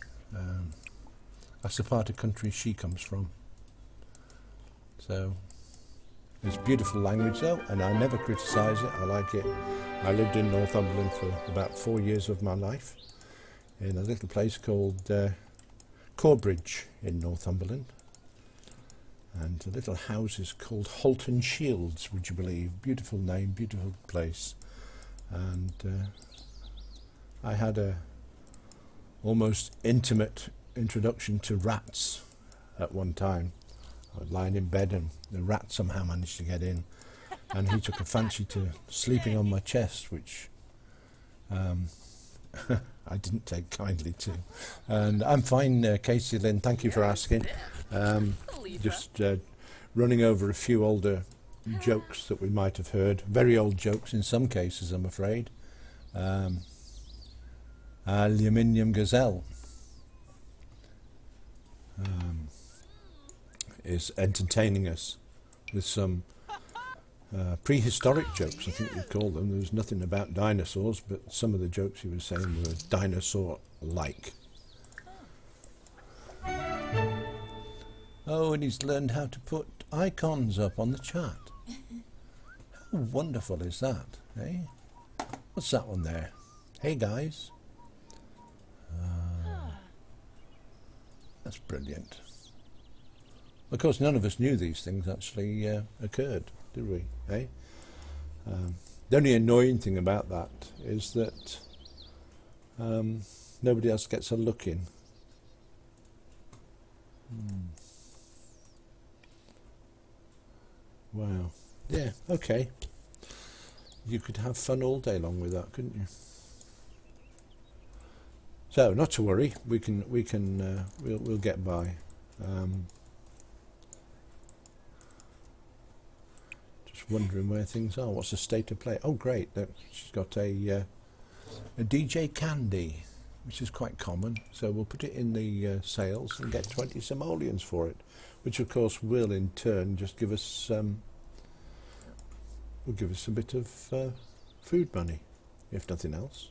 That's the part of country she comes from. So it's beautiful language though, and I never criticise it. I like it. I lived in Northumberland for about 4 years of my life in a little place called Corbridge in Northumberland, and a little house is called Halton Shields, would you believe? Beautiful name, beautiful place. And I had a almost intimate introduction to rats at one time. I was lying in bed and the rat somehow managed to get in, and he took a fancy to sleeping on my chest, which I didn't take kindly to. And I'm fine, Casey Lynn, thank you for asking. Just running over a few older jokes that we might have heard, very old jokes in some cases, I'm afraid. Aluminium Gazelle is entertaining us with some prehistoric jokes, I think you'd call them. There was nothing about dinosaurs, but some of the jokes he was saying were dinosaur-like. Oh, and he's learned how to put icons up on the chat. How wonderful is that, eh? What's that one there? Hey, guys. That's brilliant. Of course, none of us knew these things actually occurred, did we? Eh? The only annoying thing about that is that nobody else gets a look in. Wow. Yeah. Okay. You could have fun all day long with that, couldn't you? So, not to worry. We'll get by. Just wondering where things are. What's the state of play? Oh, great! She's got a DJ Candy, which is quite common. So we'll put it in the sales and get 20 simoleons for it, which of course will in turn just give us will give us a bit of food money, if nothing else.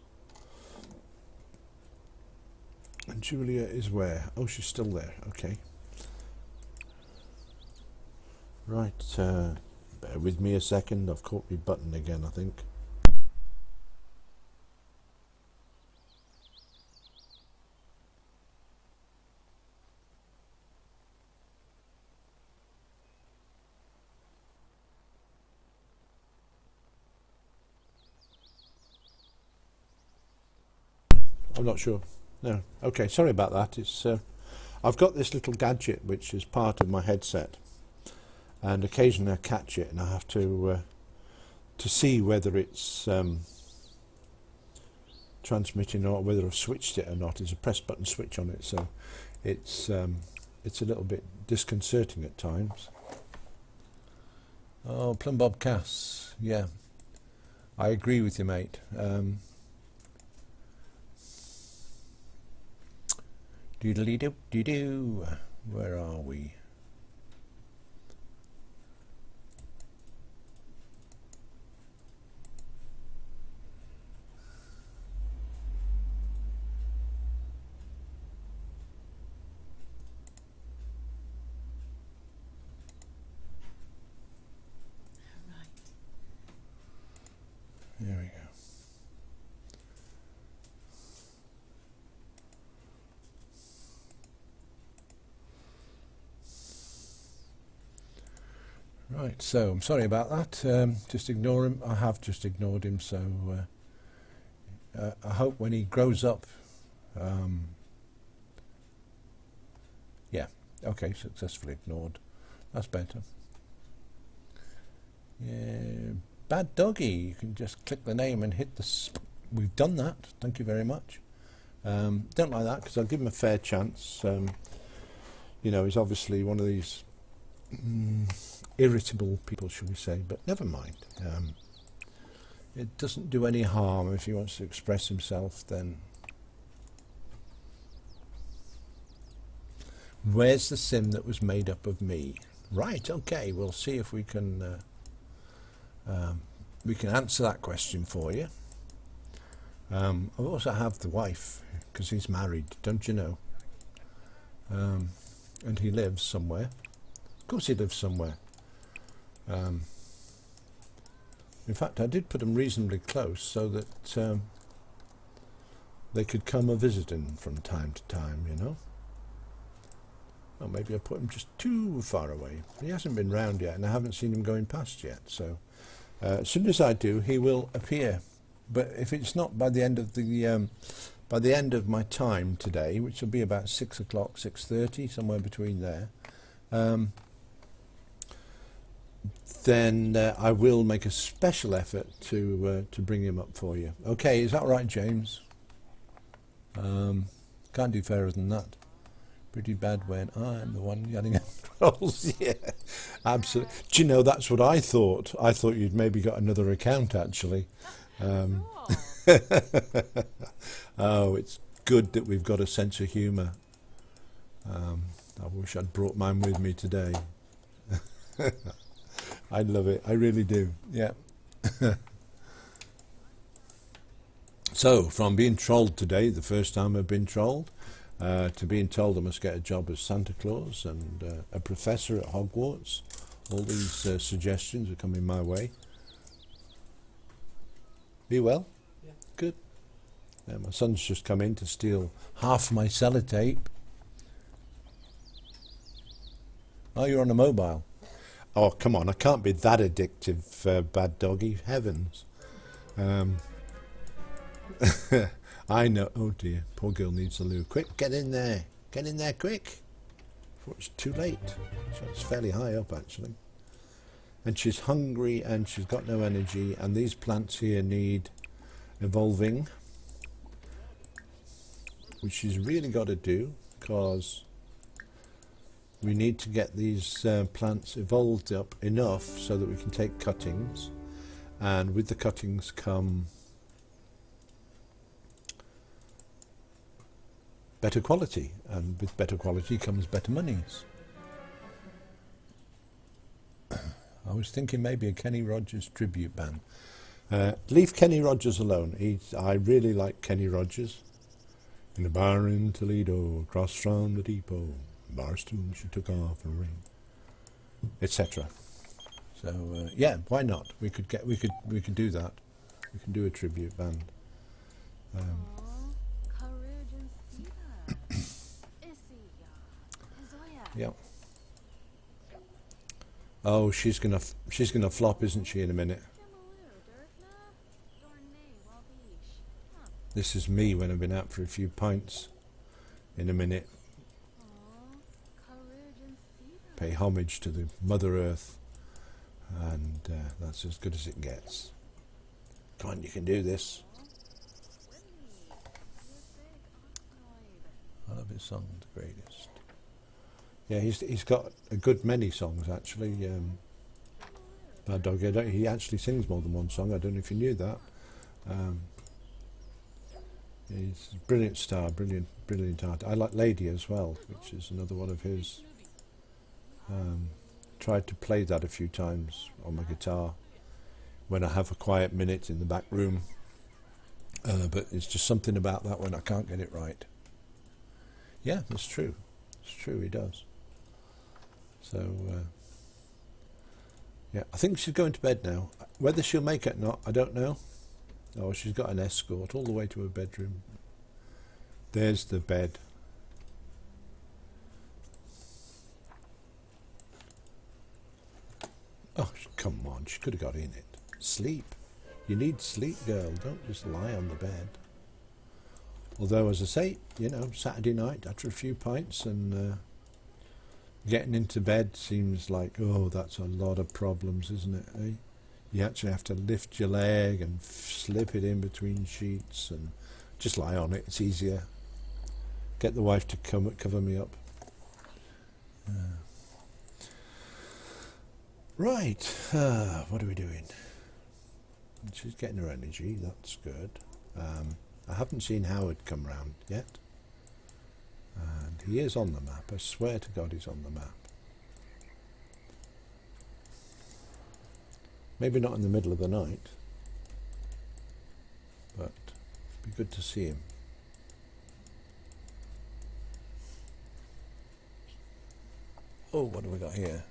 And Julia is where? Oh, she's still there. Okay. Right. Bear with me a second. I've caught my button again, I think. I'm not sure. No. Okay, sorry about that. It's I've got this little gadget which is part of my headset, and occasionally I catch it and I have to see whether it's transmitting or whether I've switched it or not. There's a press button switch on it, so it's a little bit disconcerting at times. Oh, Plum Bob Cass, yeah, I agree with you, mate. Doodly doo doo doo. Where are we? There we go. Right, so I'm sorry about that. Just ignore him. I have just ignored him, so I hope when he grows up, yeah, okay, successfully ignored. That's better. Yeah, Bad Doggy, you can just click the name and hit the... We've done that, thank you very much. Don't like that, because I'll give him a fair chance. You know, he's obviously one of these... irritable people, shall we say, but never mind. It doesn't do any harm. If he wants to express himself, then Where's the sim that was made up of me? Right, okay, we'll see if we can answer that question for you. I also have the wife, because he's married, don't you know? And he lives somewhere. Of course he lives somewhere. In fact, I did put him reasonably close so that they could come a visiting from time to time, you know. Well, maybe I put him just too far away. He hasn't been round yet, and I haven't seen him going past yet. So as soon as I do, he will appear. But if it's not by the end of my time today, which will be about 6 o'clock, 6:30, somewhere between there, then I will make a special effort to bring him up for you. Okay, is that right, James? Can't do fairer than that. Pretty bad when I'm the one yelling at trolls. Yeah, absolutely. Do you know, that's what I thought. I thought you'd maybe got another account, actually. Oh, it's good that we've got a sense of humour. I wish I'd brought mine with me today. I love it. I really do. Yeah. So, from being trolled today, the first time I've been trolled, to being told I must get a job as Santa Claus and a professor at Hogwarts, all these suggestions are coming my way. Be well? Yeah. Good. Yeah, my son's just come in to steal half my sellotape. Oh, you're on a mobile. Oh, come on, I can't be that addictive, bad doggy. Heavens. I know. Oh dear, poor girl needs the loo. Quick, get in there. Get in there quick. Before it's too late. So it's fairly high up, actually. And she's hungry and she's got no energy, and these plants here need evolving, which she's really got to do, because we need to get these plants evolved up enough so that we can take cuttings, and with the cuttings come better quality, and with better quality comes better monies. I was thinking maybe a Kenny Rogers tribute band. Leave Kenny Rogers alone. I really like Kenny Rogers. In the bar in Toledo, across from the depot, Marston, she took off her ring, etc. So yeah, why not? We could do that. We can do a tribute band. Yeah. Oh, she's gonna flop, isn't she, in a minute? This is me when I've been out for a few pints. In a minute. Pay homage to the Mother Earth, and that's as good as it gets. Come on, you can do this. I love his song, The Greatest. Yeah, he's got a good many songs, actually. Bad Dog, he actually sings more than one song. I don't know if you knew that. He's a brilliant star, brilliant art. I like Lady as well, which is another one of his. Tried to play that a few times on my guitar when I have a quiet minute in the back room, but it's just something about that when I can't get it right. Yeah, that's true. It's true, he does. So, yeah, I think she's going to bed now. Whether she'll make it or not, I don't know. Oh, she's got an escort all the way to her bedroom. There's the bed. Oh, come on, she could have got in it. Sleep. You need sleep, girl. Don't just lie on the bed. Although, as I say, you know, Saturday night, after a few pints and getting into bed seems like, oh, that's a lot of problems, isn't it, eh? You actually have to lift your leg and slip it in between sheets and just lie on it. It's easier. Get the wife to come cover me up. Right, what are we doing? She's getting her energy, that's good. I haven't seen Howard come round yet. And he is on the map. I swear to God he's on the map. Maybe not in the middle of the night, but it'd be good to see him. Oh, what have we got here?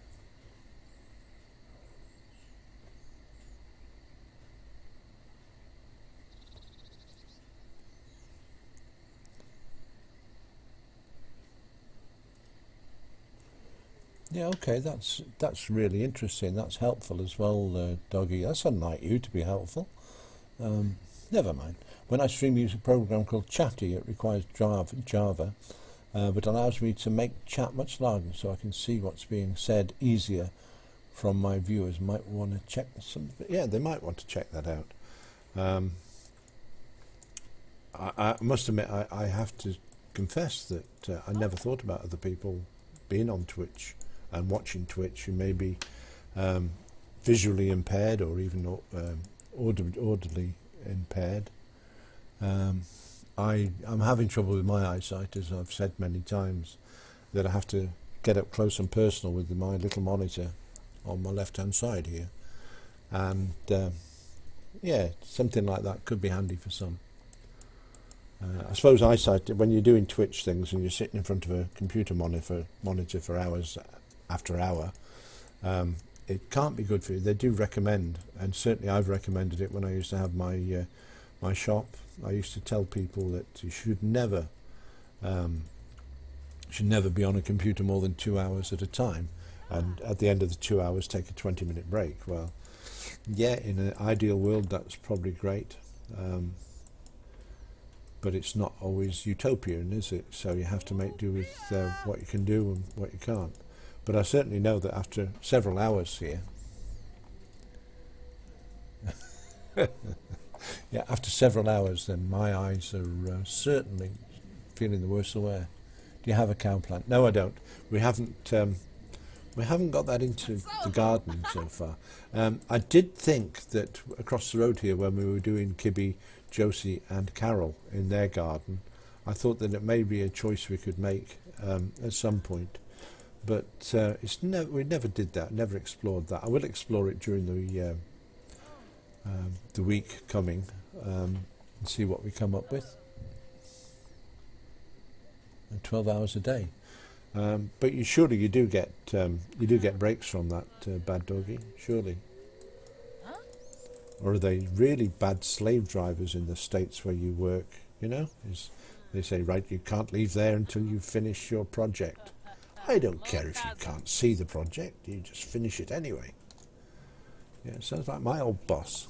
Yeah, okay, that's really interesting. That's helpful as well, Doggy. That's unlike you to be helpful. Never mind. When I stream, use a program called Chatty. It requires Java, but allows me to make chat much larger so I can see what's being said easier from my viewers. Might want to check some. Yeah, they might want to check that out. I must admit, I have to confess that I never thought about other people being on Twitch and watching Twitch who may be visually impaired or even audibly impaired. I'm having trouble with my eyesight, as I've said many times, that I have to get up close and personal with my little monitor on my left hand side here, and yeah, something like that could be handy for some. I suppose eyesight, when you're doing Twitch things and you're sitting in front of a computer monitor for hours after hour, it can't be good for you. They do recommend, and certainly I've recommended it when I used to have my my shop. I used to tell people that you should never be on a computer more than 2 hours at a time, and at the end of the 2 hours take a 20-minute break. Well, yeah, in an ideal world that's probably great, but it's not always utopian, is it? So you have to make do with what you can do and what you can't. But I certainly know that after several hours here, yeah, after several hours, then my eyes are certainly feeling the worse aware. Do you have a cow plant? No, I don't. We haven't got that into the garden so far. I did think that across the road here, when we were doing Kibby, Josie and Carol in their garden, I thought that it may be a choice we could make at some point. But we never did that, never explored that. I will explore it during the week coming and see what we come up with. And 12 hours a day. But you do get breaks from that, bad doggy, surely. Or are they really bad slave drivers in the states where you work? You know, they say, right, you can't leave there until you finish your project. I don't care if you can't see the project, you just finish it anyway. Yeah, sounds like my old boss.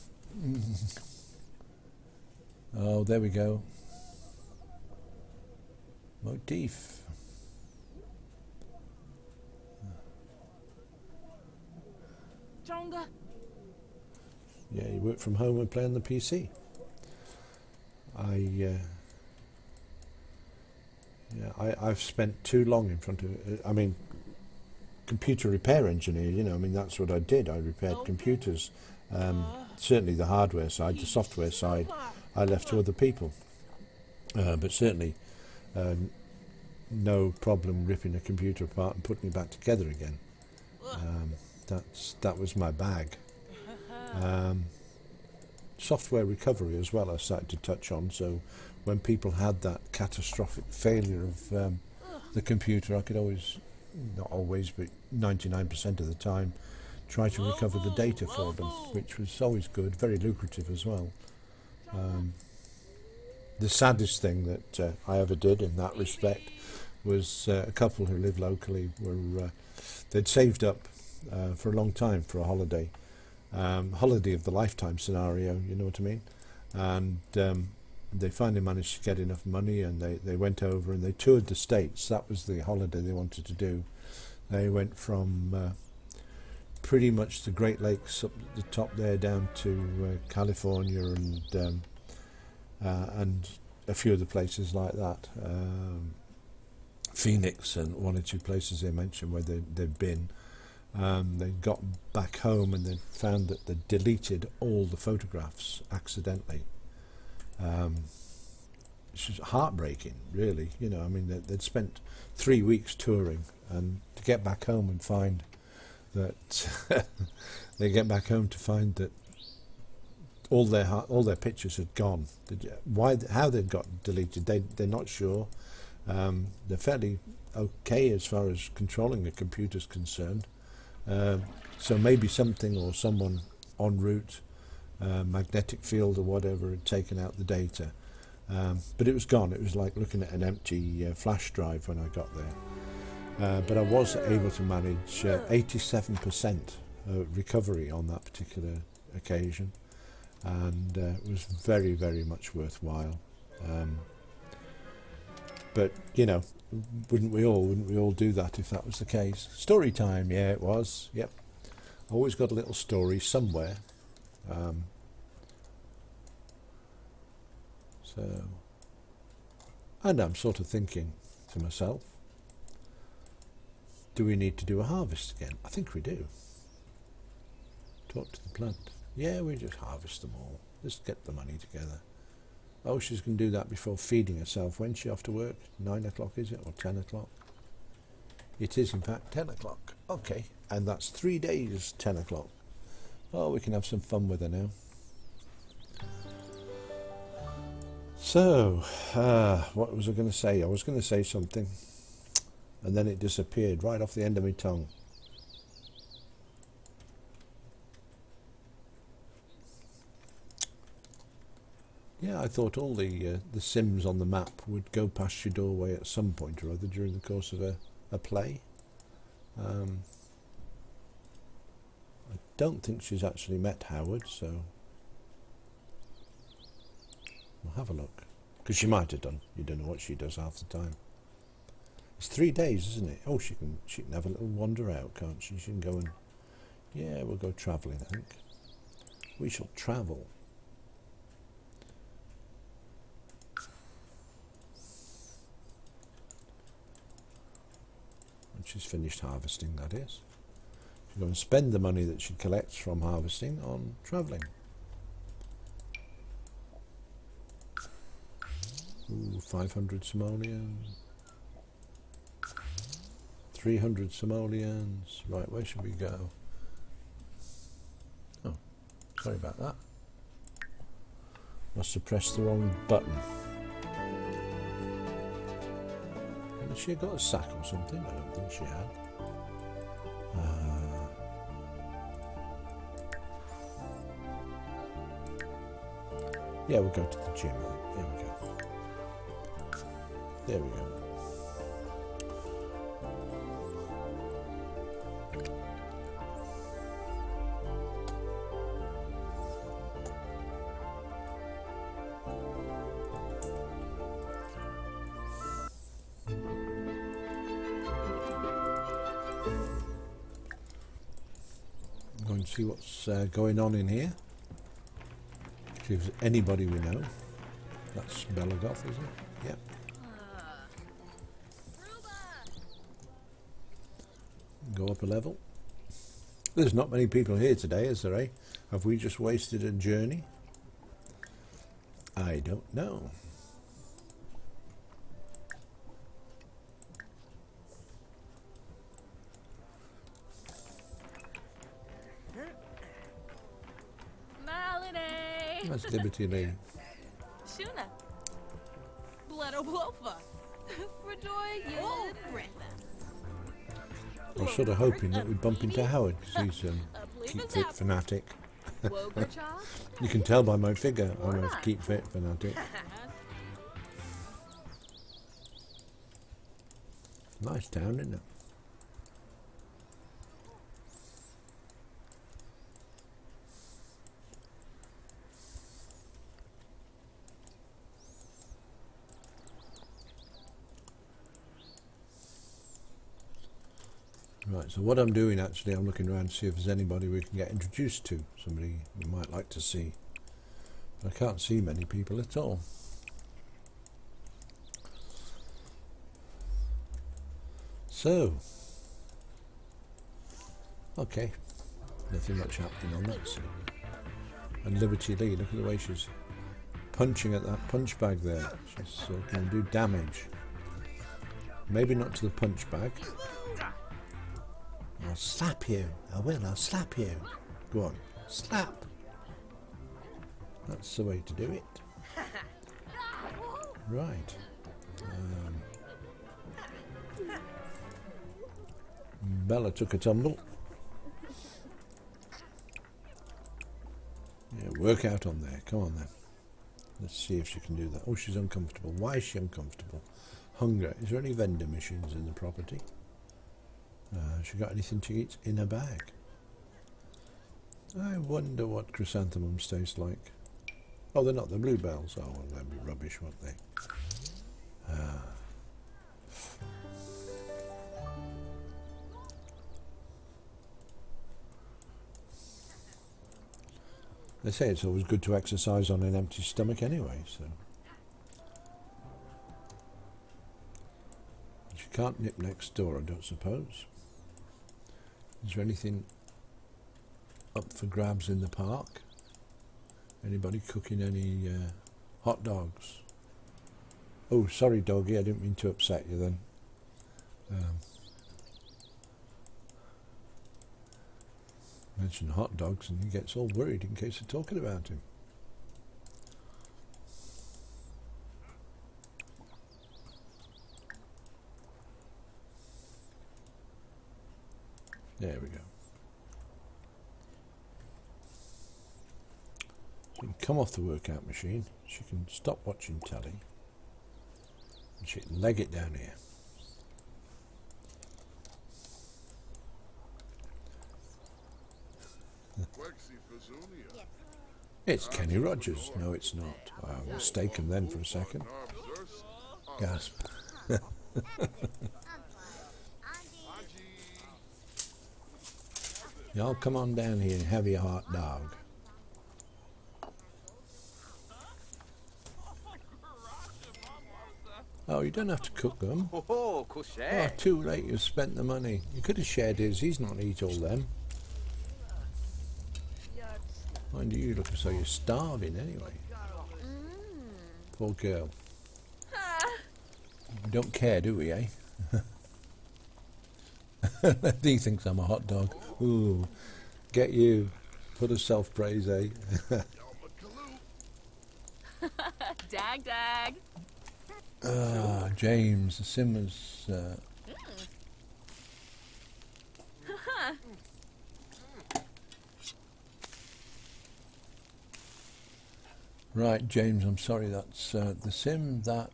Oh, there we go. Motif. Jonga. Yeah, you work from home and play on the PC. I've spent too long in front of computer repair engineer, you know, I mean, that's what I did. I repaired computers. Certainly the hardware side, the software side, I left to other people. But certainly no problem ripping a computer apart and putting it back together again. That was my bag. Software recovery as well I started to touch on, so when people had that catastrophic failure of the computer, I could always, not always, but 99% of the time, try to recover the data for them, which was always good, very lucrative as well. The saddest thing that I ever did in that respect was a couple who live locally they'd saved up for a long time for a holiday of the lifetime scenario, you know what I mean? And they finally managed to get enough money, and they went over and they toured the States. That was the holiday they wanted to do. They went from pretty much the Great Lakes up the top there down to California and a few other places like that. Phoenix and one or two places they mentioned where they've been. They got back home and they found that they deleted all the photographs accidentally. it's just heartbreaking, really. You know, I mean, they'd spent 3 weeks touring, and to get back home and find that they get back home to find that all their pictures had gone. How they'd got deleted, they're not sure. They're fairly okay as far as controlling a computer's concerned. So maybe something or someone en route, magnetic field or whatever, had taken out the data. But it was gone. It was like looking at an empty flash drive when I got there. But I was able to manage 87% recovery on that particular occasion, and it was very, very much worthwhile. But you know, wouldn't we all do that if that was the case? Story time, yeah, it was. Yep, always got a little story somewhere. So, and I'm sort of thinking to myself, do we need to do a harvest again? I think we do. Talk to the plant. Yeah, we just harvest them all. Just get the money together. Oh, she's going to do that before feeding herself. When's she off to work? 9 o'clock, is it? Or 10 o'clock? It is, in fact, 10 o'clock. Okay, and that's 3 days, 10 o'clock. Oh, we can have some fun with her now. So, what was I going to say? I was going to say something, and then it disappeared right off the end of my tongue. Yeah, I thought all the Sims on the map would go past your doorway at some point or other during the course of a play. I don't think she's actually met Howard, so we'll have a look. Because she might have done. You don't know what she does half the time. It's 3 days, isn't it? Oh, she can have a little wander out, can't she? She can go and... Yeah, we'll go travelling, I think. We shall travel. When she's finished harvesting, that is. She'll go and spend the money that she collects from harvesting on travelling. Ooh, 500 simoleons. 300 simoleons. Right, where should we go? Oh, sorry about that. Must have pressed the wrong button. Had she got a sack or something? I don't think she had. Yeah, we'll go to the gym, I think. There we go. There we go. I'm going to see what's going on in here. See if there's anybody we know. That's Belagoth, is it? Yep. Go up a level. There's not many people here today, is there, eh? Have we just wasted a journey? I don't know. Melody! That's Liberty Lee. Shuna! Bledoblofa! Fredoy, you breath. I was sort of hoping that we'd bump into Howard, because he's keep fit fanatic. You can tell by my figure I'm a keep fit fanatic. Nice town, isn't it? Right, so what I'm doing actually, I'm looking around to see if there's anybody we can get introduced to, somebody we might like to see. But I can't see many people at all. So, okay, nothing much happening on that scene. And Liberty Lee, look at the way she's punching at that punch bag there. She's going to do damage. Maybe not to the punch bag. I'll slap you. I will. I'll slap you. Go on. Slap. That's the way to do it. Right. Bella took a tumble. Yeah, work out on there. Come on then. Let's see if she can do that. Oh, she's uncomfortable. Why is she uncomfortable? Hunger. Is there any vendor machines in the property? She got anything to eat in her bag? I wonder what chrysanthemums taste like. Oh, they're not. They're bluebells. Oh, well, they'd be rubbish, won't they? They say it's always good to exercise on an empty stomach anyway, so. She can't nip next door, I don't suppose. Is there anything up for grabs in the park? Anybody cooking any hot dogs? Oh, sorry, doggy, I didn't mean to upset you then. Mention hot dogs and he gets all worried in case they're talking about him. There we go. She can come off the workout machine. She can stop watching telly. And she can leg it down here. It's Kenny Rogers. No, it's not. I was mistaken then for a second. Gasp. Y'all come on down here and have your hot dog. Oh, you don't have to cook them. Oh, too late, you've spent the money. You could have shared his, he's not eat all them. Mind you look as though you're starving anyway. Poor girl. We don't care, do we, eh? He thinks I'm a hot dog. Ooh, get you. Put a self-praise, eh? Dag, dag. James, the Simmers. Right, James, I'm sorry, that's the sim that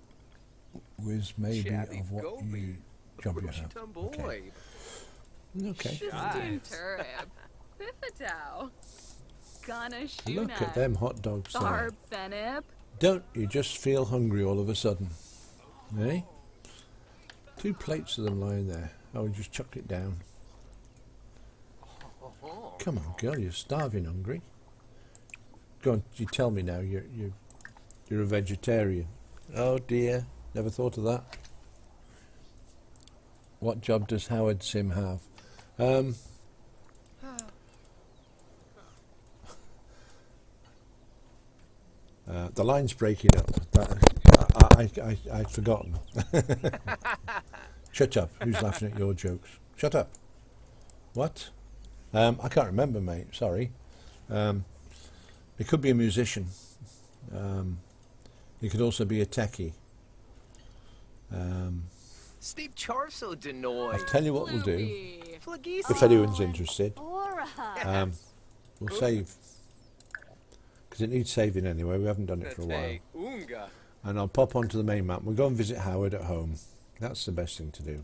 was maybe of what you job you have. Okay. Okay. Look at them hot dogs there. Don't you just feel hungry all of a sudden? Eh? 2 plates of them lying there. Oh, we just chucked it down. Come on, girl, you're starving hungry. Go on, you tell me now, you're a vegetarian. Oh dear, never thought of that. What job does Howard Sim have? The line's breaking up. I'd forgotten. Shut up. Who's laughing at your jokes? Shut up. What? I can't remember, mate. Sorry. It could be a musician. It could also be a techie. Steve Charso Denoy. I'll tell you what we'll do. If anyone's interested, we'll save. Because it needs saving anyway. We haven't done it for a while. And I'll pop onto the main map. We'll go and visit Howard at home. That's the best thing to do.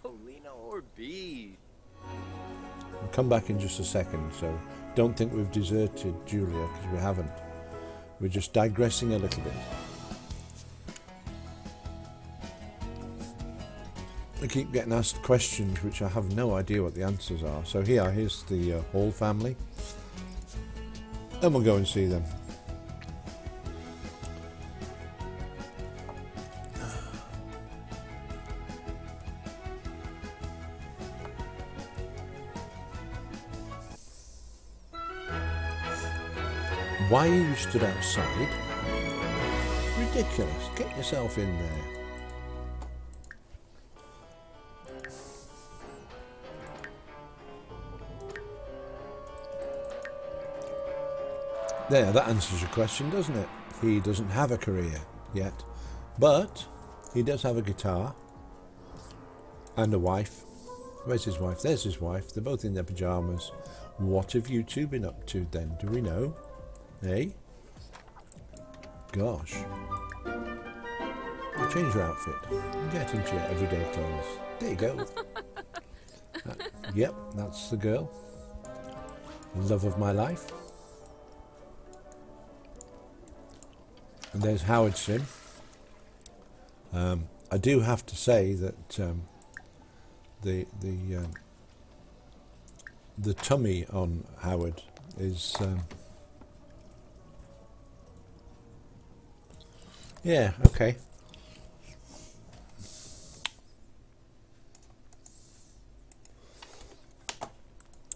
Polina or B. We'll come back in just a second, so don't think we've deserted Julia, because we haven't. We're just digressing a little bit. I keep getting asked questions which I have no idea what the answers are. So here's the Hall family. And we'll go and see them. Why are you stood outside? Ridiculous. Get yourself in there. There, that answers your question, doesn't it? He doesn't have a career yet, but he does have a guitar and a wife. Where's his wife? There's his wife. They're both in their pyjamas. What have you two been up to then? Do we know? Hey? Gosh. You change your outfit. Get into your everyday clothes. There you go. Yep, that's the girl. Love of my life. And there's Howard Sim. I do have to say that the tummy on Howard is yeah, okay.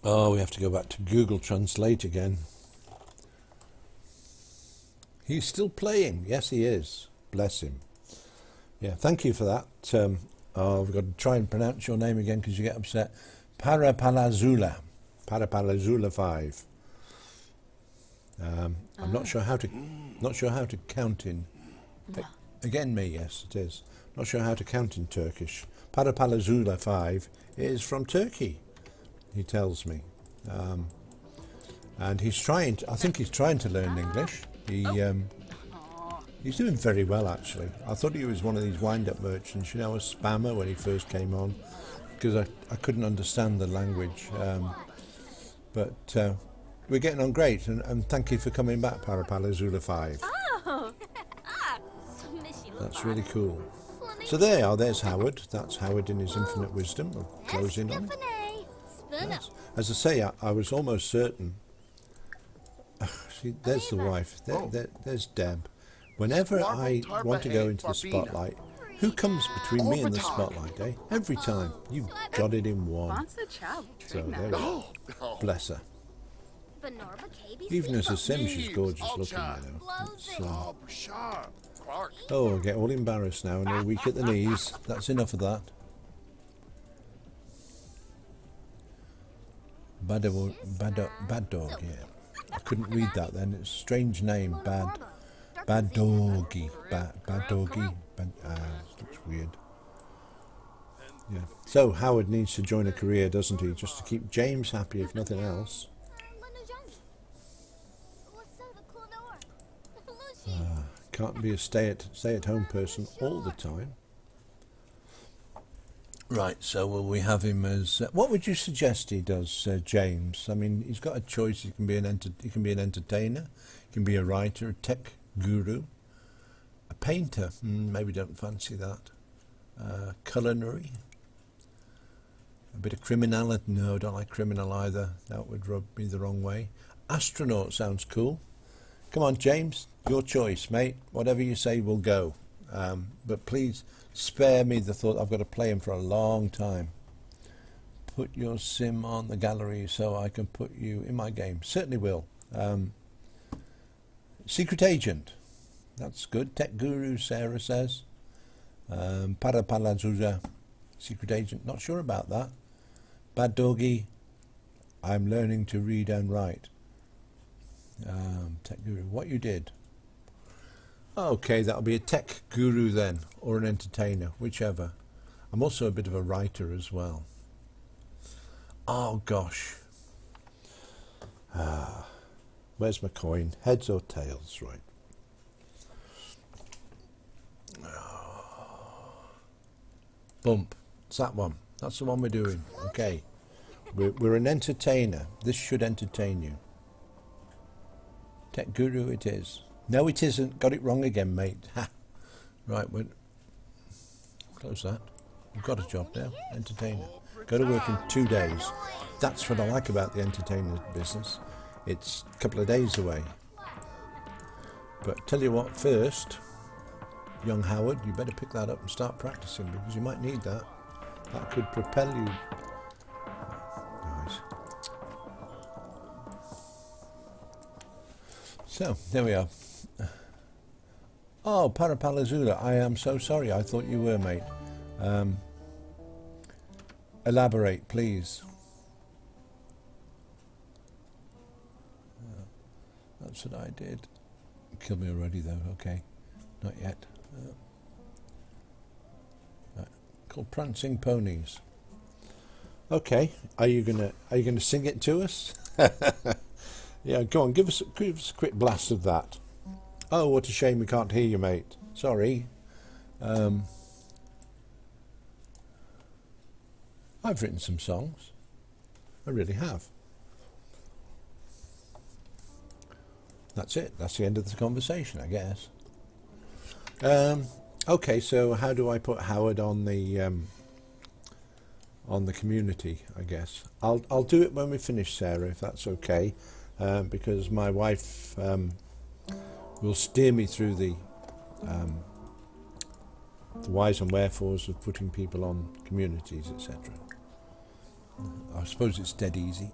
Oh, we have to go back to Google Translate again. He's still playing. Yes, he is. Bless him. Yeah, thank you for that. We've got to try and pronounce your name again because you get upset. Parapalazula. Parapalazula 5. I'm not sure how to count in. Again, me, yes, it is. Not sure how to count in Turkish. Parapalazula 5 is from Turkey, he tells me. And he's trying to, I think he's trying to learn English. He's doing very well, actually. I thought he was one of these wind-up merchants, you know, a spammer when he first came on, because I couldn't understand the language. But we're getting on great, and thank you for coming back, Parapalazula 5. That's really cool. So there you are, there's Howard. That's Howard in his infinite wisdom. We'll close in on it. Yes. As I say, I was almost certain. See, there's the wife. There's Deb. Whenever I want to go into the spotlight, who comes between me and the spotlight, eh? Every time. You've got it in one. So there we go. Bless her. Even as a sim, she's gorgeous looking, you know. Oh, I get all embarrassed now and all weak at the knees. That's enough of that. Bad dog, yeah. I couldn't read that then. It's a strange name. Bad doggy. Looks weird. Yeah. So Howard needs to join a career, doesn't he? Just to keep James happy, if nothing else. Can't be a stay-at-home person all the time. Right, so will we have him as... what would you suggest he does, James? I mean, he's got a choice. He can be an entertainer, he can be a writer, a tech guru, a painter. Maybe don't fancy that. Culinary. A bit of criminality. No, don't like criminal either. That would rub me the wrong way. Astronaut sounds cool. Come on, James, your choice, mate. Whatever you say will go. But please spare me the thought I've got to play him for a long time. Put your sim on the gallery so I can put you in my game. Certainly will. Secret agent. That's good. Tech guru, Sarah says. Parapalazuza. Secret agent. Not sure about that. Bad doggy. I'm learning to read and write. Tech guru. What you did. Okay, that'll be a tech guru then, or an entertainer, whichever. I'm also a bit of a writer as well. Oh gosh. Where's my coin? Heads or tails? Right. Bump. It's that one. That's the one we're doing. Okay. We're an entertainer. This should entertain you. Tech guru it is. No, it isn't. Got it wrong again, mate. Ha. Right, we'll close that. We've got a job now. Entertainer. Go to work in 2 days. That's what I like about the entertainer business. It's a couple of days away. But tell you what, first, young Howard, you better pick that up and start practicing because you might need that. That could propel you. Nice. So, there we are. Oh, Parapalazula, I am so sorry. I thought you were, mate. Elaborate, please. That's what I did. Killed me already, though. Okay, not yet. Called Prancing Ponies. Okay, are you gonna sing it to us? Yeah, go on. Give us a quick blast of that. Oh, what a shame we can't hear you, mate. Sorry. I've written some songs. I really have. That's it. That's the end of the conversation, I guess. Okay, so how do I put Howard on the community? I guess I'll do it when we finish, Sarah, if that's okay, because my wife will steer me through the whys and wherefores of putting people on communities, etc. I suppose it's dead easy.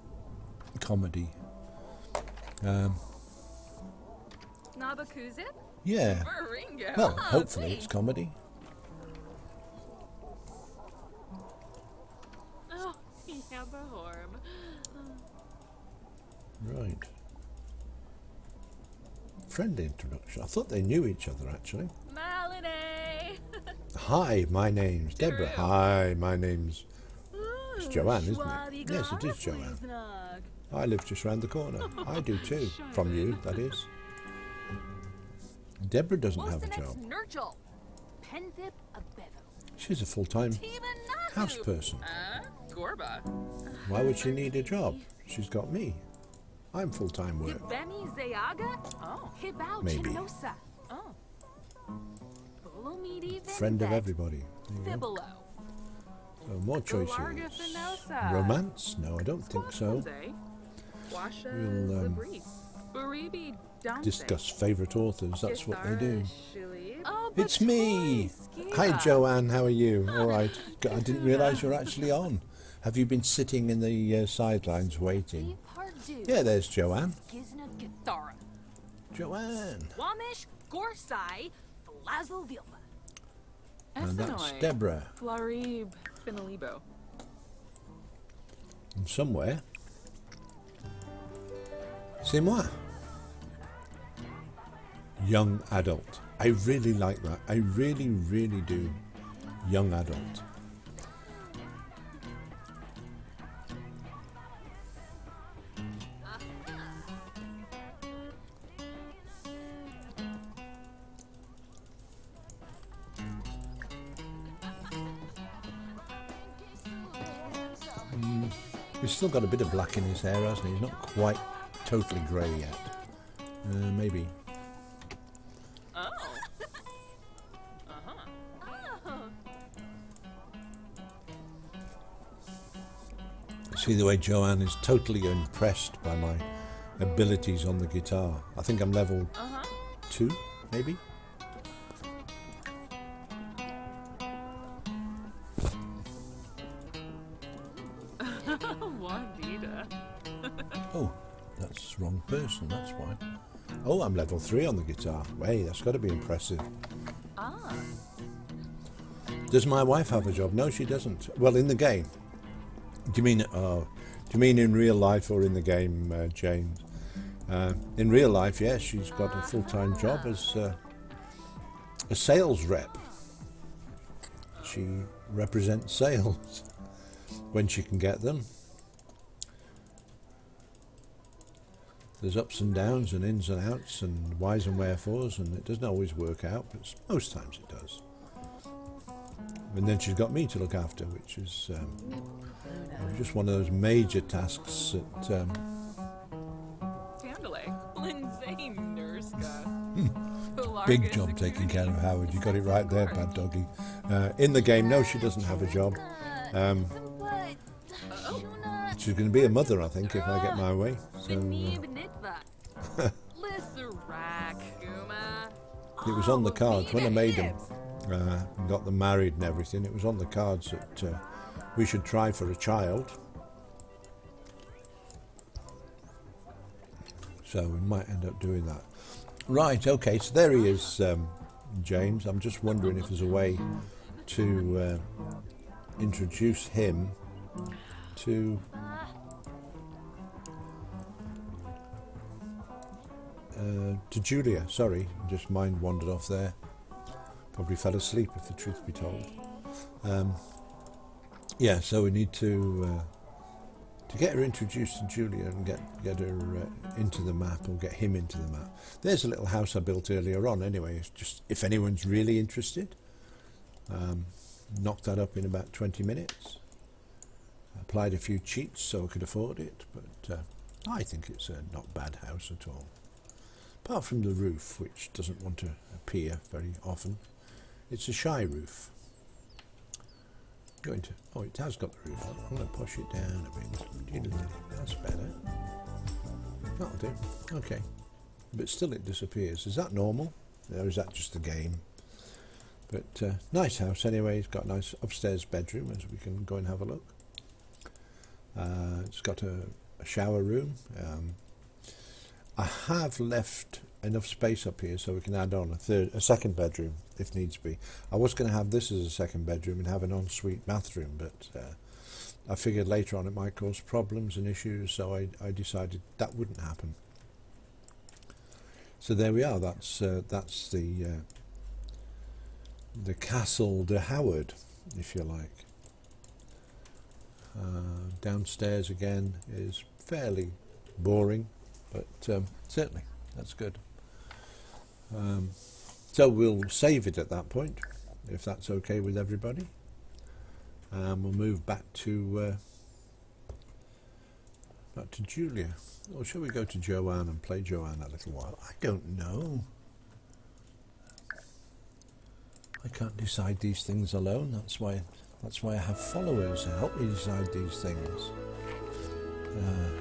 Comedy. Nabakuzit? Yeah. Baringo. Well, hopefully it's comedy. Oh, yeah, Bahorm. Right. Friend introduction. I thought they knew each other, actually. Malinae. Hi, my name's Deborah. Drew. Hi, my name's... It's Joanne, isn't it? Yes, it is Joanne. I live just round the corner. I do too. From you, that is. Deborah doesn't have a job. Nurgle. Penthip Abevo. She's a full-time house person. Gorba. Why would she need a job? She's got me. I'm full-time work. Bemi Zayaga? Oh. Hibao Maybe. Chinosa. Oh. Bolomidi Friend of everybody. There you go. Fibolo. So more choices. Finosa. Romance? No, I don't think so. We'll Baribi Dante. discuss favourite authors. That's what they do. Oh, It's me. Hi, Joanne. How are you? All right. I didn't realise you're actually on. Have you been sitting in the sidelines waiting? Yeah, there's Joanne. Joanne. Wamish Gorsai Flazel Vilma. And that's Deborah. Flarib Finalibo. And somewhere. C'est moi. Young adult. I really like that. I really, really do. Young adult. He's still got a bit of black in his hair, hasn't he? He's not quite totally grey yet. Maybe. Oh. Uh-huh. See the way Joanne is totally impressed by my abilities on the guitar. I think I'm level 2, maybe? Wandita. Oh, that's the wrong person, that's why. Oh, I'm level 3 on the guitar. Hey, that's got to be impressive. Ah. Does my wife have a job? No, she doesn't. Well, in the game. Do you mean in real life or in the game, James? In real life, yes, she's got a full-time job as a sales rep. She represents sales when she can get them. There's ups and downs and ins and outs and whys and wherefores, and it doesn't always work out, but most times it does. And then she's got me to look after, which is just one of those major tasks that... Big job taking care of Howard. You got it right there, bad doggy. In the game, no, she doesn't have a job. She's going to be a mother, I think, if I get my way. So, it was on the cards when I made them and got them married and everything. It was on the cards that we should try for a child. So we might end up doing that. Right, okay, so there he is, James. I'm just wondering if there's a way to introduce him to Julia. Sorry, just mind wandered off there. Probably fell asleep, if the truth be told. Yeah, so we need to get her introduced to Julia and get her into the map, or get him into the map. There's a little house I built earlier on anyway. It's just, if anyone's really interested, knocked that up in about 20 minutes. Applied a few cheats so I could afford it, but I think it's a not bad house at all. Apart from the roof, which doesn't want to appear very often. It's a shy roof. Oh, it has got the roof on. I'm going to push it down a bit. That's better. That'll do. Okay. But still it disappears. Is that normal? Or is that just the game? But nice house anyway. It's got a nice upstairs bedroom, as we can go and have a look. It's got a shower room. I have left enough space up here so we can add on a second bedroom if needs be. I was going to have this as a second bedroom and have an ensuite bathroom, but I figured later on it might cause problems and issues, so I decided that wouldn't happen. So there we are. That's the Castle de Howard, if you like. Downstairs again is fairly boring, but certainly that's good. So we'll save it at that point, if that's okay with everybody. We'll move back to Julia. Or shall we go to Joanne and play Joanne a little while? I don't know. I can't decide these things alone. That's why I have followers to help me decide these things.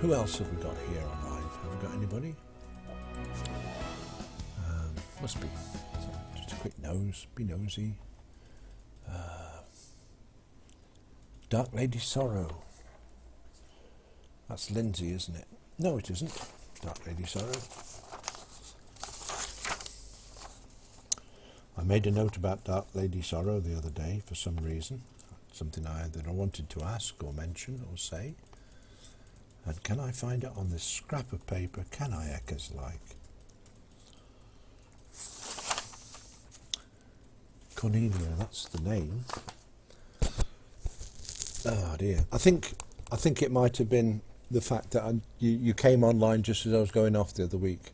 Who else have we got here online? Have we got anybody? Must be. So just a quick nose. Be nosy. Dark Lady Sorrow. That's Lindsay, isn't it? No, it isn't. Dark Lady Sorrow. I made a note about Dark Lady Sorrow the other day for some reason. Something that I wanted to ask or mention or say. And can I find it on this scrap of paper? Can I, Eckers like? Cornelia, that's the name. Oh dear. I think it might have been the fact that you came online just as I was going off the other week.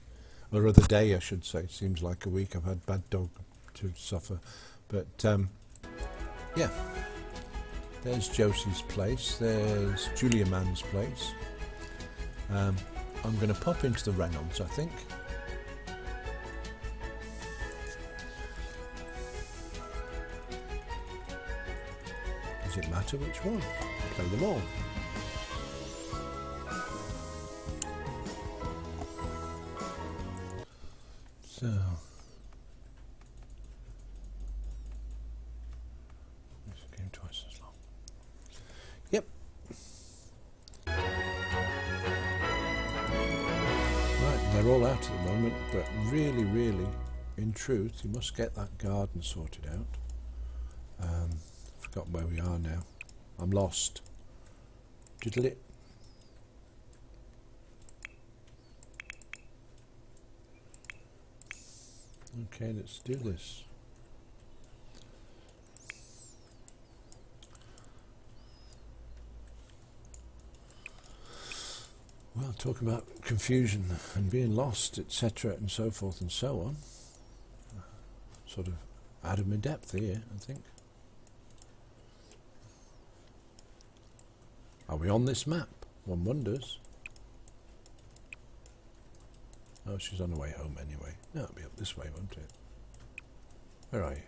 Or other day, I should say. Seems like a week. I've had bad dog to suffer. But, yeah. There's Josie's place. There's Julia Mann's place. I'm going to pop into the Reynolds, I think. Does it matter which one? I'll play them all. So... this game twice as long. Yep. Right, they're all out at the moment, but really, really, in truth, you must get that garden sorted out. Forgot where we are now. I'm lost. Diddle it. Okay, let's do this. Well, talk about confusion and being lost, etc., and so forth and so on. Sort of out of my depth here, I think. Are we on this map? One wonders. Oh, she's on her way home anyway. No, it'll be up this way, won't it? Where are you?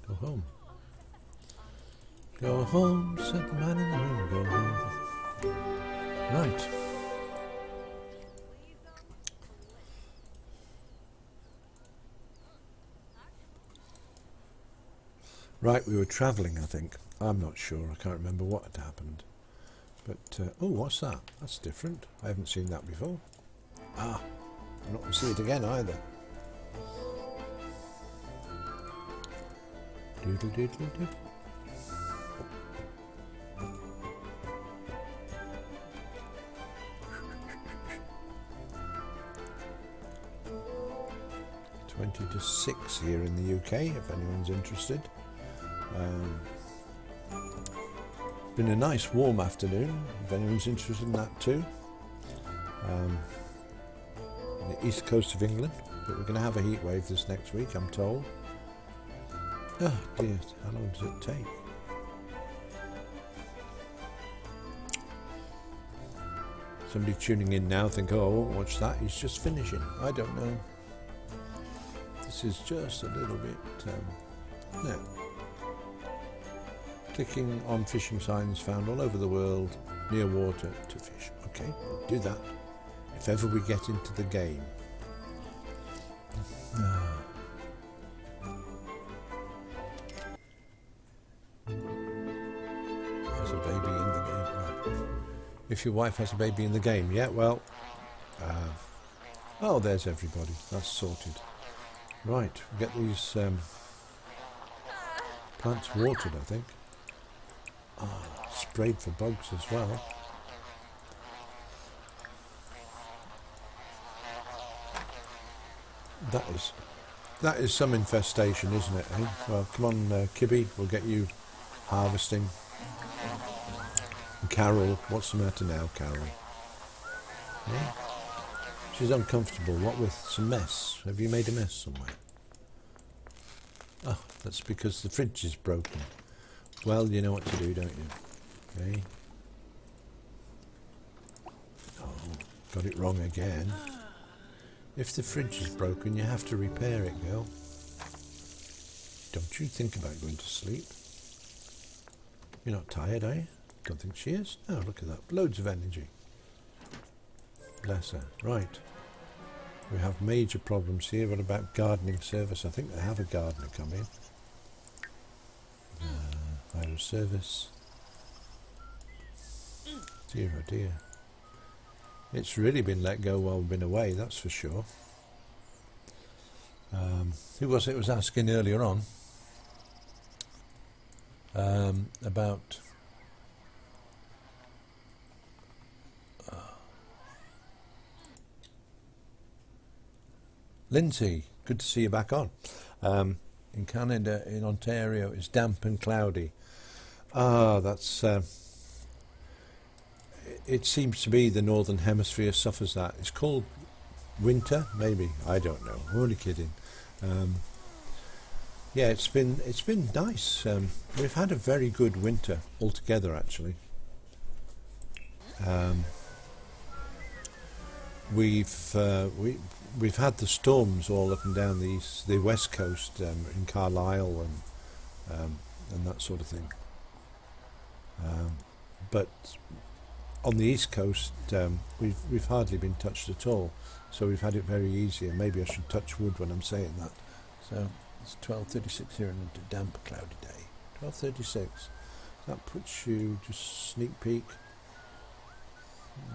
Go home. Go home, said the man in the moon. Go home. Right. Right, we were travelling, I think. I'm not sure. I can't remember what had happened. But, oh, what's that? That's different. I haven't seen that before. Ah, I'm not going to see it again either. Doodle doodle doodle. Twenty to 6 here in the UK, if anyone's interested. Been a nice warm afternoon, if anyone's interested in that too. The east coast of England, but we're going to have a heat wave this next week, I'm told. Oh dear, how long does it take? Somebody tuning in now think, oh, I won't watch that, he's just finishing. I don't know. This is just a little bit, no. Clicking on fishing signs found all over the world, near water to fish. Okay, we'll do that if ever we get into the game. Has a baby in the game, right. If your wife has a baby in the game, yeah, well, oh, there's everybody, that's sorted. Right, we get these plants watered, I think. Sprayed for bugs as well. That is some infestation, isn't it? Eh? Well, come on, Kibby, we'll get you harvesting. And Carol, what's the matter now, Carol? Eh? She's uncomfortable. What with? Some mess. Have you made a mess somewhere? Oh, that's because the fridge is broken. Well, you know what to do, don't you? Okay. Oh, got it wrong again. If the fridge is broken, you have to repair it, girl. Don't you think about going to sleep? You're not tired, are you? Don't think she is. Oh, look at that. Loads of energy. Bless her. Right. We have major problems here. What about gardening service? I think they have a gardener come in. Fire service. Dear oh dear. It's really been let go while we've been away, that's for sure. Who was it was asking earlier on about Lindsay, good to see you back on. In Canada, in Ontario, it's damp and cloudy. That's it seems to be the Northern Hemisphere suffers that. It's called winter, maybe. I don't know. I'm only kidding. Yeah, it's been nice. We've had a very good winter altogether, actually. We've had the storms all up and down the west coast in Carlisle and that sort of thing. But on the east coast, we've hardly been touched at all, so we've had it very easy. And maybe I should touch wood when I'm saying that. So it's 12:36 here in a damp, cloudy day. 12:36. That puts you just sneak peek.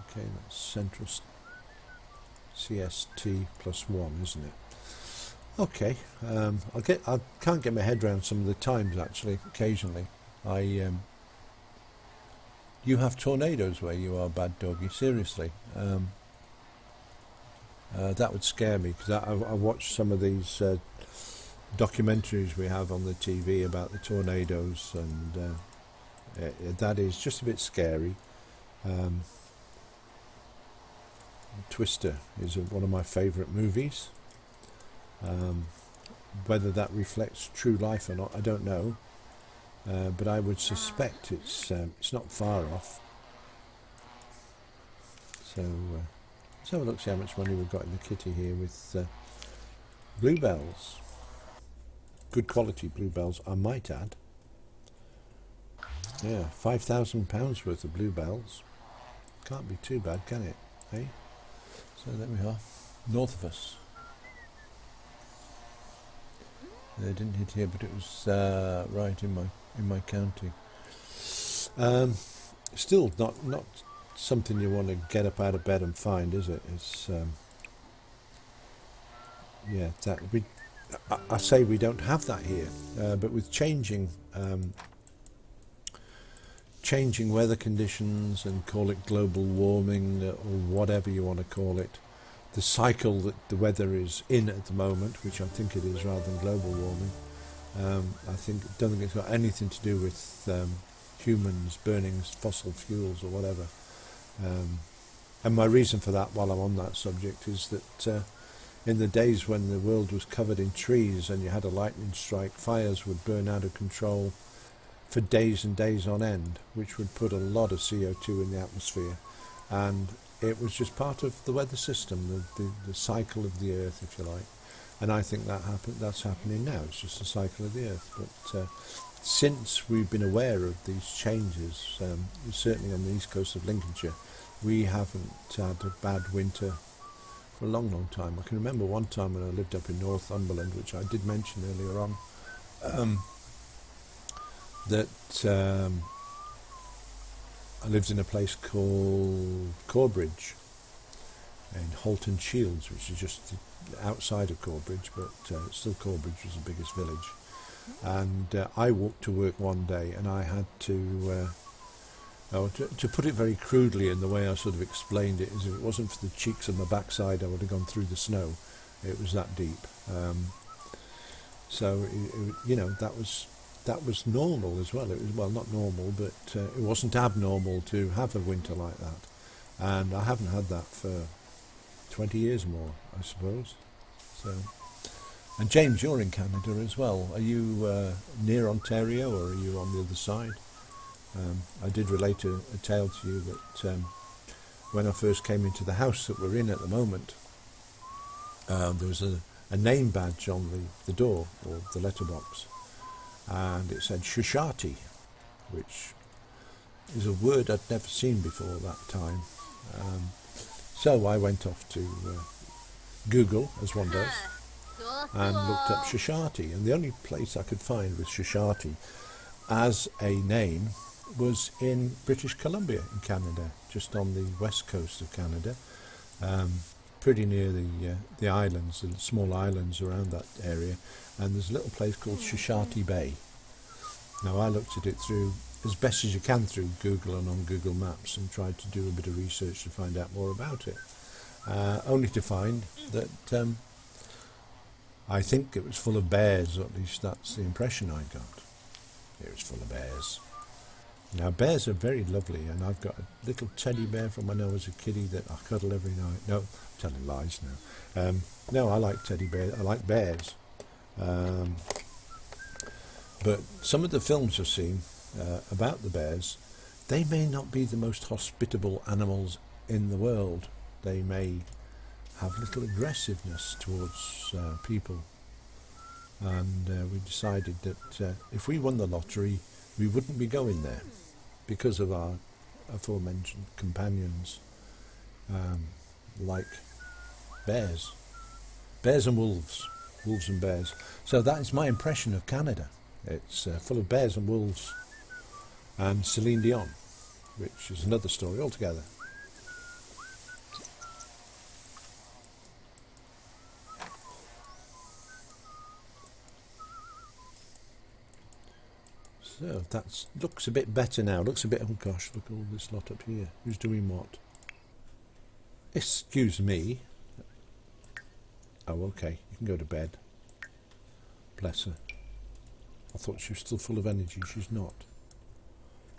Okay, that's Central CST +1, isn't it? Okay, I can't get my head around some of the times actually. Occasionally, you have tornadoes where you are, bad doggy. Seriously, that would scare me because I watched some of these documentaries we have on the TV about the tornadoes, and that is just a bit scary. Twister is one of my favourite movies. Whether that reflects true life or not, I don't know. But I would suspect it's not far off. So let's have a look, see how much money we've got in the kitty here with bluebells. Good quality bluebells, I might add. Yeah, £5,000 worth of bluebells. Can't be too bad, can it? Hey? So there we are, north of us. They didn't hit here, but it was right in my county. Still not something you want to get up out of bed and find, is it? It's yeah, that I say we don't have that here, but with changing weather conditions, and call it global warming or whatever you want to call it, the cycle that the weather is in at the moment, which I think it is rather than global warming, I don't think it's got anything to do with humans burning fossil fuels or whatever. And my reason for that, while I'm on that subject, is that in the days when the world was covered in trees and you had a lightning strike, fires would burn out of control for days and days on end, which would put a lot of CO2 in the atmosphere. And it was just part of the weather system, the cycle of the earth, if you like. And I think that's happening now. It's just the cycle of the earth. But since we've been aware of these changes, certainly on the east coast of Lincolnshire, we haven't had a bad winter for a long, long time. I can remember one time when I lived up in Northumberland, which I did mention earlier on, that I lived in a place called Corbridge in Halton Shields, which is just outside of Corbridge, but still Corbridge was the biggest village. And I walked to work one day, and I had to put it very crudely, in the way I sort of explained it, is if it wasn't for the cheeks of my backside, I would have gone through the snow. It was that deep. So that was normal as well. It was, well, not normal, but it wasn't abnormal to have a winter like that. And I haven't had that for 20 years more, I suppose. So, and James, you're in Canada as well. Are you near Ontario, or are you on the other side? I did relate a tale to you that when I first came into the house that we're in at the moment, there was a name badge on the door, or the letterbox, and it said Shushati, which is a word I'd never seen before that time. So I went off to Google, as one does, and looked up Shushati, and the only place I could find with Shushati as a name was in British Columbia in Canada, just on the west coast of Canada, pretty near the islands, the small islands around that area, and there's a little place called Shushati Bay. Now I looked at it through, as best as you can, through Google and on Google Maps, and tried to do a bit of research to find out more about it, only to find that I think it was full of bears, or at least that's the impression I got. It was full of bears. Now, bears are very lovely, and I've got a little teddy bear from when I was a kiddie that I cuddle every night. No, I'm telling lies now. No, I like teddy bears. I like bears. But some of the films I've seen about the bears, they may not be the most hospitable animals in the world. They may have little aggressiveness towards people. And we decided that if we won the lottery, we wouldn't be going there because of our aforementioned companions, like bears and wolves and bears. So that is my impression of Canada. It's full of bears and wolves, and Celine Dion, which is another story altogether. So that looks a bit better now. Looks a bit, oh gosh, look at all this lot up here. Who's doing what? Excuse me. Oh, okay. You can go to bed. Bless her. I thought she was still full of energy. She's not.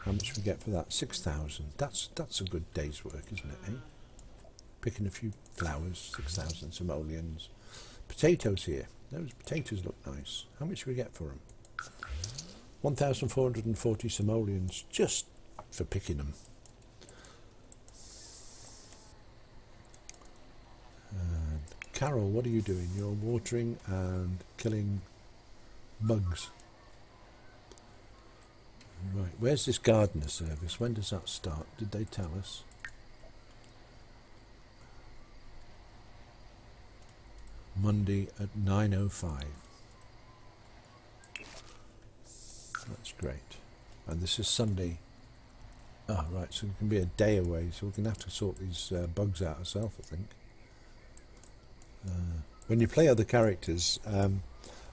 How much we get for that? 6,000. That's a good day's work, isn't it, eh? Picking a few flowers, 6,000 simoleons. Potatoes here. Those potatoes look nice. How much we get for them? 1,440 simoleons just for picking them. And Carol, what are you doing? You're watering and killing bugs. Right, where's this gardener service? When does that start? Did they tell us? Monday at 9:05. That's great. And this is Sunday. Oh, right, so it can be a day away, so we're going to have to sort these bugs out ourselves, I think. When you play other characters, I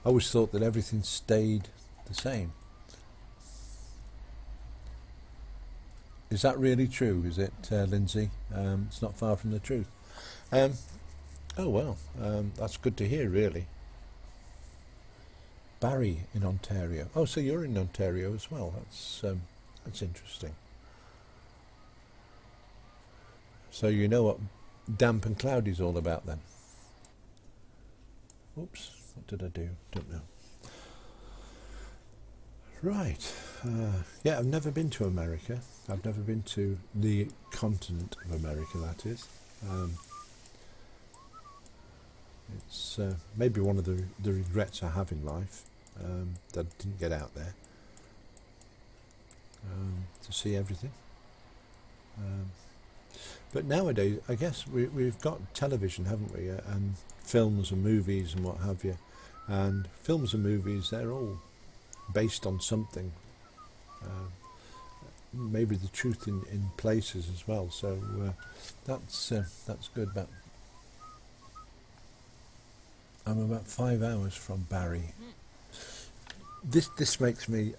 always thought that everything stayed the same. Is that really true? Is it, Lindsay? It's not far from the truth. Oh well, that's good to hear, really. Barry in Ontario. Oh, so you're in Ontario as well. That's interesting. So you know what damp and cloudy is all about then? Oops, what did I do? Don't know. Right. Yeah, I've never been to America. I've never been to the continent of America, that is. It's maybe one of the regrets I have in life, that I didn't get out there to see everything. But nowadays, I guess we've got television, haven't we? And films and movies and what have you. And films and movies, they're all based on something. Maybe the truth in places as well. So that's good. But I'm about 5 hours from Barrie. This makes me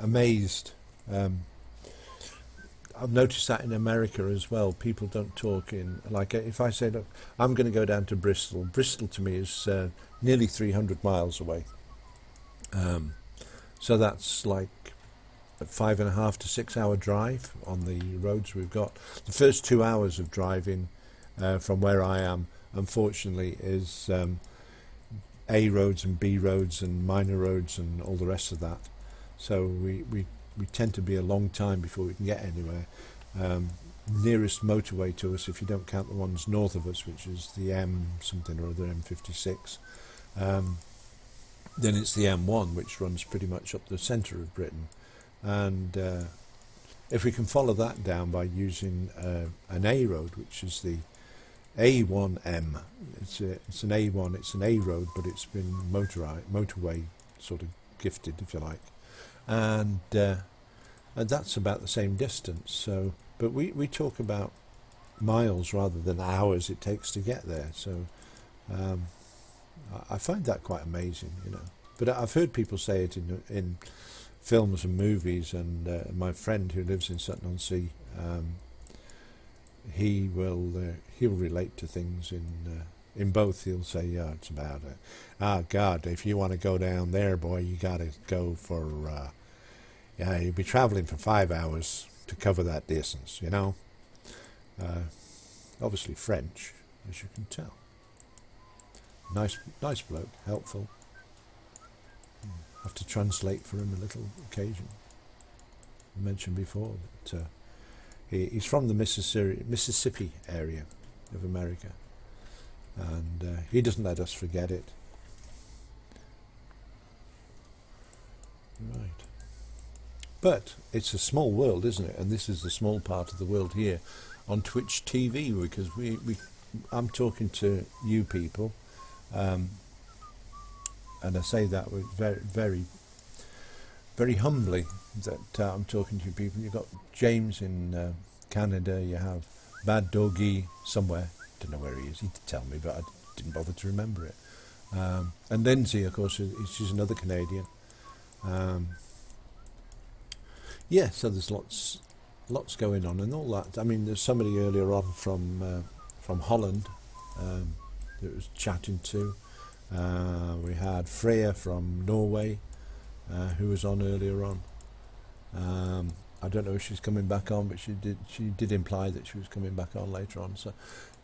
amazed. I've noticed that in America as well. People don't talk in, like, if I say, look, I'm going to go down to Bristol. Bristol to me is nearly 300 miles away. So that's like a 5.5 to 6 hour drive on the roads we've got. The first 2 hours of driving from where I am, unfortunately, is A roads and B roads and minor roads and all the rest of that. So we tend to be a long time before we can get anywhere. Nearest motorway to us, if you don't count the ones north of us, which is the M something or other, M56, then it's the M1, which runs pretty much up the centre of Britain. And if we can follow that down by using an A road, which is the A1M, it's an A1, it's an A road, but it's been motorway sort of gifted, if you like. And that's about the same distance. So, but we talk about miles rather than hours it takes to get there. So I find that quite amazing, you know. But I've heard people say it in films and movies. And my friend who lives in Sutton-on-Sea, he'll relate to things in both. He'll say, yeah, it's about it. God, if you want to go down there, boy, you got to go for, you'll be travelling for 5 hours to cover that distance, you know. Obviously French, as you can tell. Nice bloke, helpful. Have to translate for him a little occasion. I mentioned before that he's from the Mississippi area of America. And he doesn't let us forget it. Right. But it's a small world, isn't it? And this is the small part of the world here on Twitch TV, because I'm talking to you people, and I say that with very, very, very humbly, that I'm talking to you people. You've got James in Canada, you have Bad Doggy somewhere, don't know where he is, he did tell me, but I didn't bother to remember it. And Lindsay, of course, she's another Canadian. Yeah, so there's lots going on and all that. I mean, there's somebody earlier on from Holland that was chatting to. We had Freya from Norway, who was on earlier on. I don't know if she's coming back on, but she did imply that she was coming back on later on. So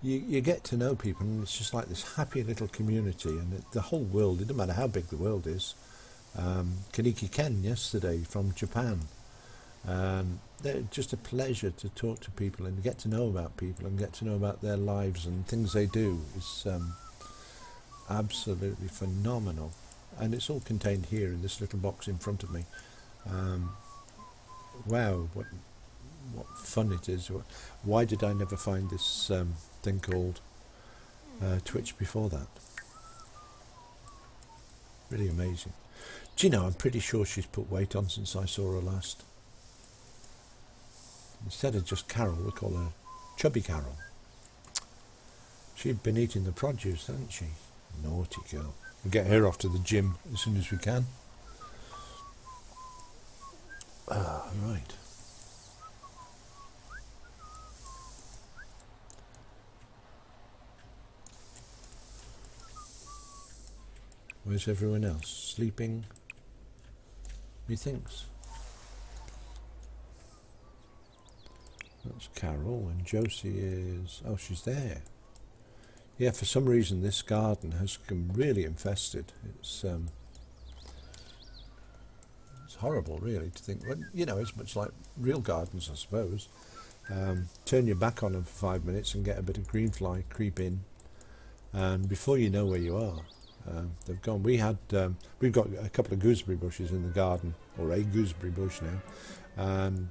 you get to know people, and it's just like this happy little community, and the whole world, it doesn't matter how big the world is. Kaniki Ken yesterday from Japan. They're just a pleasure to talk to people and get to know about people and get to know about their lives and things they do. It's absolutely phenomenal, and it's all contained here in this little box in front of me. Wow, what fun it is. Why did I never find this thing called Twitch before that? Really amazing. Do you know, I'm pretty sure she's put weight on since I saw her last. Instead of just Carol, we call her Chubby Carol. She'd been eating the produce, hadn't she? Naughty girl. We'll get her off to the gym as soon as we can. Right. Where's everyone else? Sleeping? Methinks. That's Carol, and Josie is... Oh, she's there. Yeah, for some reason this garden has become really infested. It's horrible, really, to think. Well, you know, it's much like real gardens, I suppose. Turn your back on them for 5 minutes and get a bit of green fly creep in, and before you know where you are, they've gone. We've got a couple of gooseberry bushes in the garden, or a gooseberry bush now, and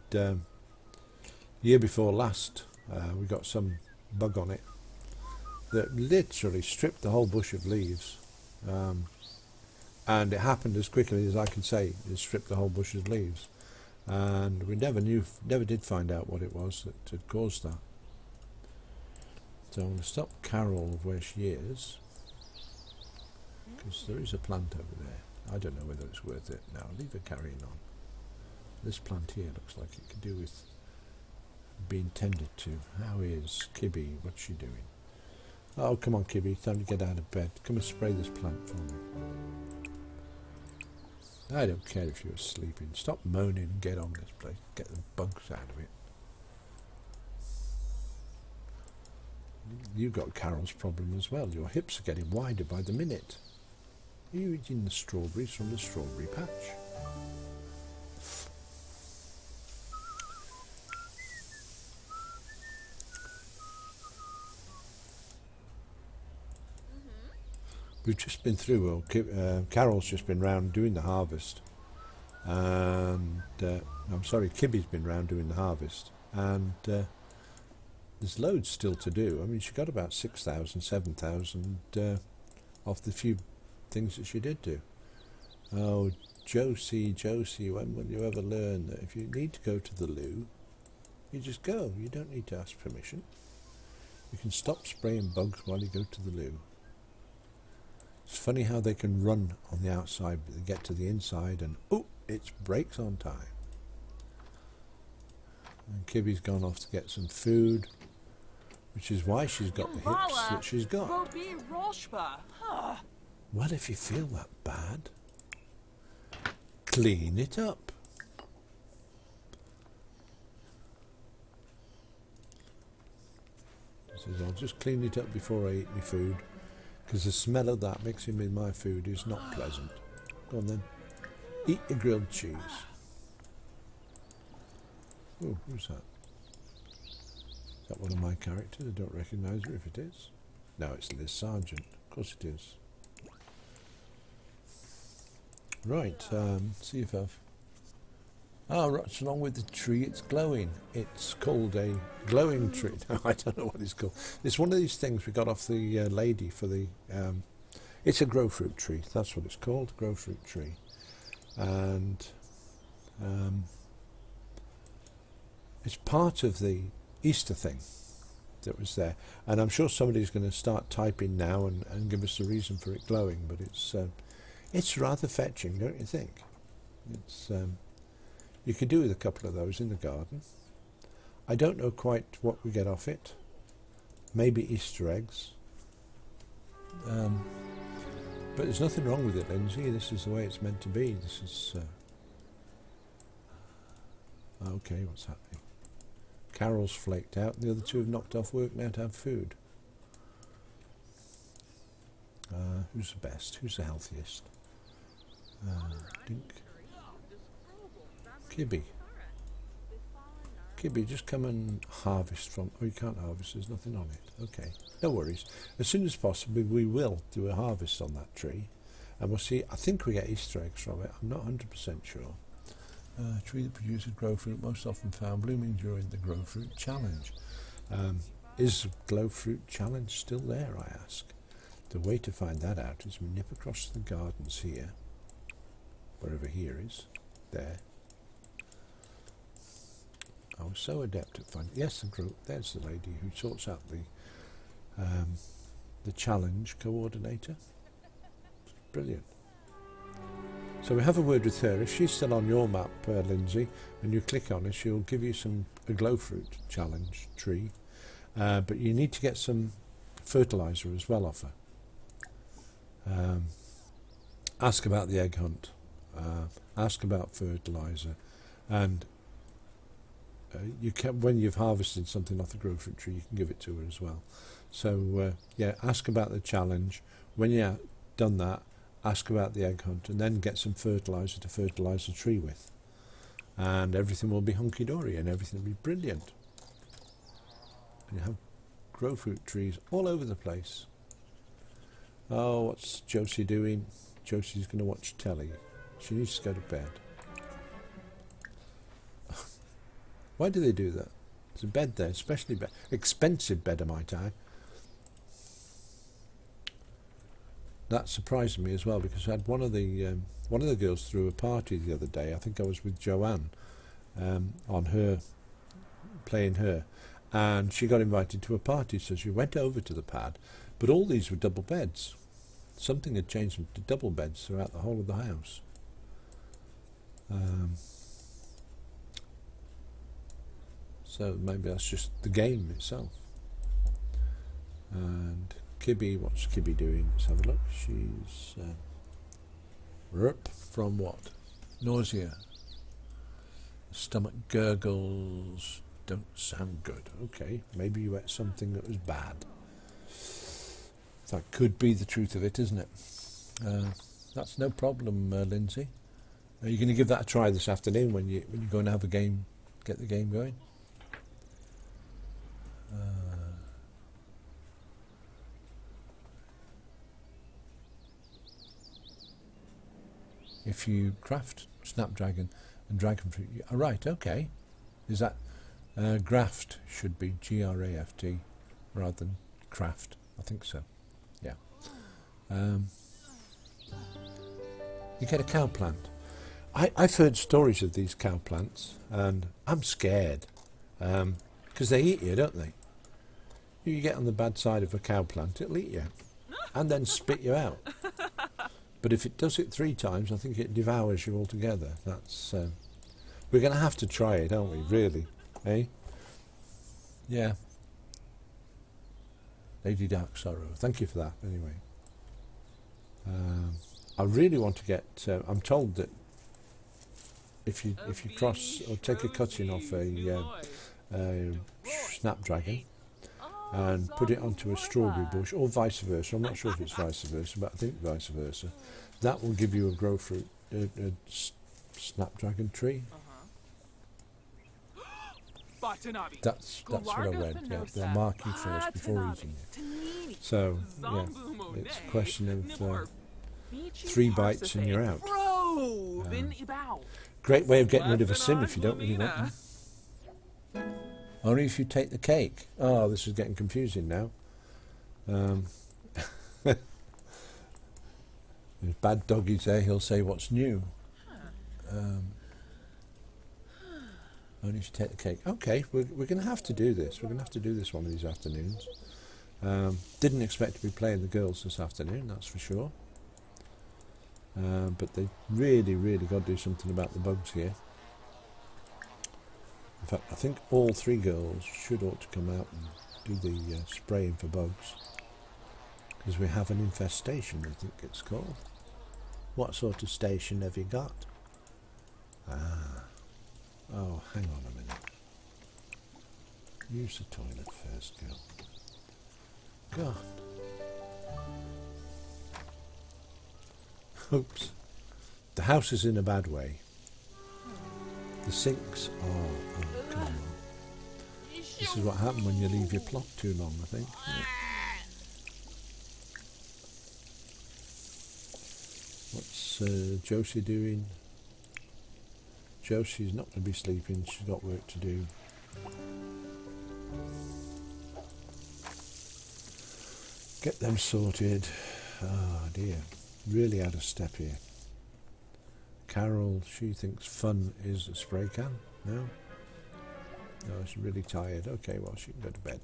year before last we got some bug on it that literally stripped the whole bush of leaves, and it happened as quickly as I can say. It stripped the whole bush of leaves, and we never did find out what it was that had caused that. So I'm going to stop Carol where she is, because there is a plant over there. I don't know whether it's worth it. Now leave her carrying on. This plant here looks like it could do with being tended to. How is Kibby? What's she doing? Oh, come on, Kibby, time to get out of bed. Come and spray this plant for me. I don't care if you're sleeping. Stop moaning and get on this place. Get the bugs out of it. You've got Carol's problem as well. Your hips are getting wider by the minute. Are you eating the strawberries from the strawberry patch? We've just been through, Carol's just been round doing the harvest, and I'm sorry, Kibby's been round doing the harvest, and there's loads still to do. I mean, she got about 6,000, 7,000 off the few things that she did do. Oh, Josie, when will you ever learn that if you need to go to the loo, you just go. You don't need to ask permission. You can stop spraying bugs while you go to the loo. It's funny how they can run on the outside, but they get to the inside and, oh, it's brakes on time. And Kibby's gone off to get some food, which is why she's got the hips that she's got. Well, if you feel that bad, clean it up. She says, I'll just clean it up before I eat my food, because the smell of that mixing with my food is not pleasant. Go on then, eat your grilled cheese. Oh, who's that? Is that one of my characters? I don't recognise her if it is. No, it's Liz Sargent. Of course it is. Right, see if I've... Oh, what's wrong with the tree? It's glowing. It's called a glowing tree. No, I don't know what it's called. It's one of these things we got off the lady for the... it's a grow fruit tree. That's what it's called, grow fruit tree. And it's part of the Easter thing that was there. And I'm sure somebody's going to start typing now and give us the reason for it glowing. But it's rather fetching, don't you think? It's... you could do with a couple of those in the garden. I don't know quite what we get off it. Maybe Easter eggs. But there's nothing wrong with it, Lindsay. This is the way it's meant to be. This is... okay, what's happening? Carol's flaked out. The other two have knocked off work now to have food. Who's the best? Who's the healthiest? Dink. Kibby. Kibby, just come and harvest from... Oh, you can't harvest, there's nothing on it. Okay, no worries. As soon as possible, we will do a harvest on that tree. And we'll see, I think we get Easter eggs from it. I'm not 100% sure. Tree that produces grow fruit, most often found blooming during the Grow Fruit Challenge. Is Grow Fruit Challenge still there, I ask? The way to find that out is we nip across the gardens here, wherever here is, there. I was so adept at finding. Yes, the group. There's the lady who sorts out the challenge coordinator. Brilliant. So we have a word with her. If she's still on your map, Lindsay, and you click on her, she'll give you a glow fruit challenge tree. But you need to get some fertilizer as well off her. Ask about the egg hunt. Ask about fertilizer, and you can, when you've harvested something off the glow fruit tree, you can give it to her as well. So yeah, ask about the challenge. When you've done that, ask about the egg hunt, and then get some fertilizer to fertilize the tree with, and everything will be hunky-dory and everything will be brilliant. And you have grow fruit trees all over the place. Oh, what's Josie doing? Josie's going to watch telly. She needs to go to bed. Why do they do that? There's a bed there, especially expensive bed, I might add. That surprised me as well, because I had one of the girls threw a party the other day. I think I was with Joanne on her, playing her, and she got invited to a party, so she went over to the pad, but all these were double beds. Something had changed them to double beds throughout the whole of the house. So maybe that's just the game itself. And Kibby, what's Kibby doing? Let's have a look. She's from what? Nausea. Stomach gurgles don't sound good. Okay, maybe you ate something that was bad. That could be the truth of it, isn't it? That's no problem, Lindsay. Are you going to give that a try this afternoon when you go and have a game, get the game going? If you craft Snapdragon and Dragon Fruit, right? Okay, is that graft should be G-R-A-F-T rather than craft? I think so. Yeah. You get a cow plant. I've heard stories of these cow plants, and I'm scared because they eat you, don't they? You get on the bad side of a cow plant, it'll eat you and then spit you out. But if it does it 3 times, I think it devours you altogether. That's we're going to have to try it, aren't we? Really, eh? Yeah. Lady Dark Sorrow. Thank you for that. Anyway, I really want to get. I'm told that if you cross or take a cutting off a snapdragon and put it onto a strawberry bush, or vice versa. I'm not sure if it's vice versa, but I think vice versa. That will give you a grow fruit, a snapdragon tree. That's what I read. Yeah, they'll mark you first before eating it. So yeah, it's a question of 3 bites and you're out. Great way of getting rid of a sim if you don't really want them. Only if you take the cake. Oh, this is getting confusing now. There's bad doggies there, he'll say what's new. Only if you take the cake. Okay, we're going to have to do this. We're going to have to do this one of these afternoons. Didn't expect to be playing the girls this afternoon, that's for sure. But they really, really got to do something about the bugs here. In fact, I think all 3 girls ought to come out and do the spraying for bugs. Because we have an infestation, I think it's called. What sort of station have you got? Oh, hang on a minute. Use the toilet first, girl. God. Oops. The house is in a bad way. The sinks are... Oh, come on. This is what happened when you leave your plot too long, I think. Yeah. What's Josie doing? Josie's not going to be sleeping. She's got work to do. Get them sorted. Oh dear, really out of step here. Carol, she thinks fun is a spray can. No? No, she's really tired. Okay, well, she can go to bed.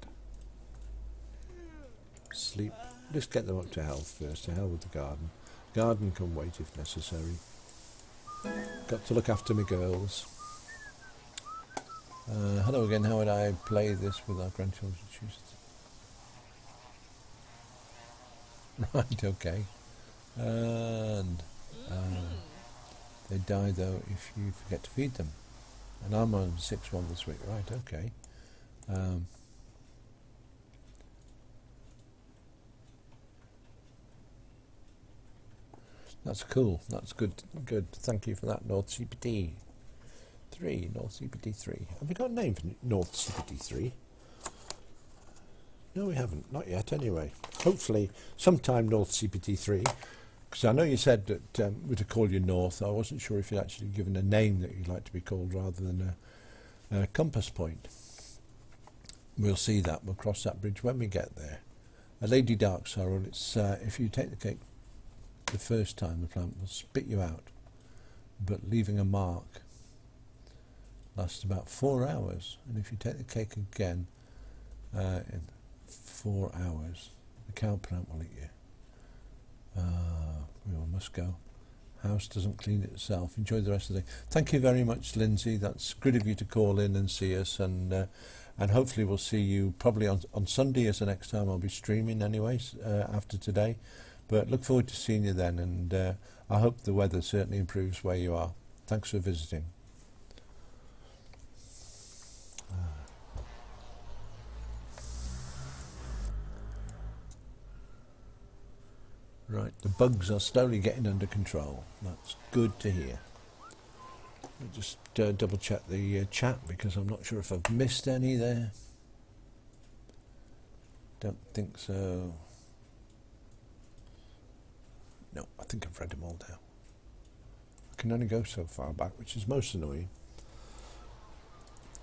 Sleep. Let's get them up to health first. To hell with the garden. Garden can wait if necessary. Got to look after my girls. Hello again. How would I play this with our grandchildren? Right, okay. And they die though if you forget to feed them. And I'm on 6-1 this week. Right, okay. That's cool. That's good. Good. Thank you for that, North CPD 3. North CPD 3. Have we got a name for North CPD 3? No, we haven't. Not yet, anyway. Hopefully, sometime North CPD 3. Because I know you said that we're to call you North. I wasn't sure if you'd actually given a name that you'd like to be called rather than a compass point. We'll see that. We'll cross that bridge when we get there. A Lady Dark Sorrow. It's if you take the cake the first time, the plant will spit you out, but leaving a mark lasts about 4 hours. And if you take the cake again in 4 hours, the cow plant will eat you. We all must go. House doesn't clean itself. Enjoy the rest of the day. Thank you very much, Lindsay. That's good of you to call in and see us, and hopefully we'll see you probably on Sunday as the next time I'll be streaming anyways after today. But look forward to seeing you then, and I hope the weather certainly improves where you are. Thanks for visiting. Right, the bugs are slowly getting under control. That's good to hear. I'll just double check the chat because I'm not sure if I've missed any there. Don't think so. No, I think I've read them all now. I can only go so far back, which is most annoying.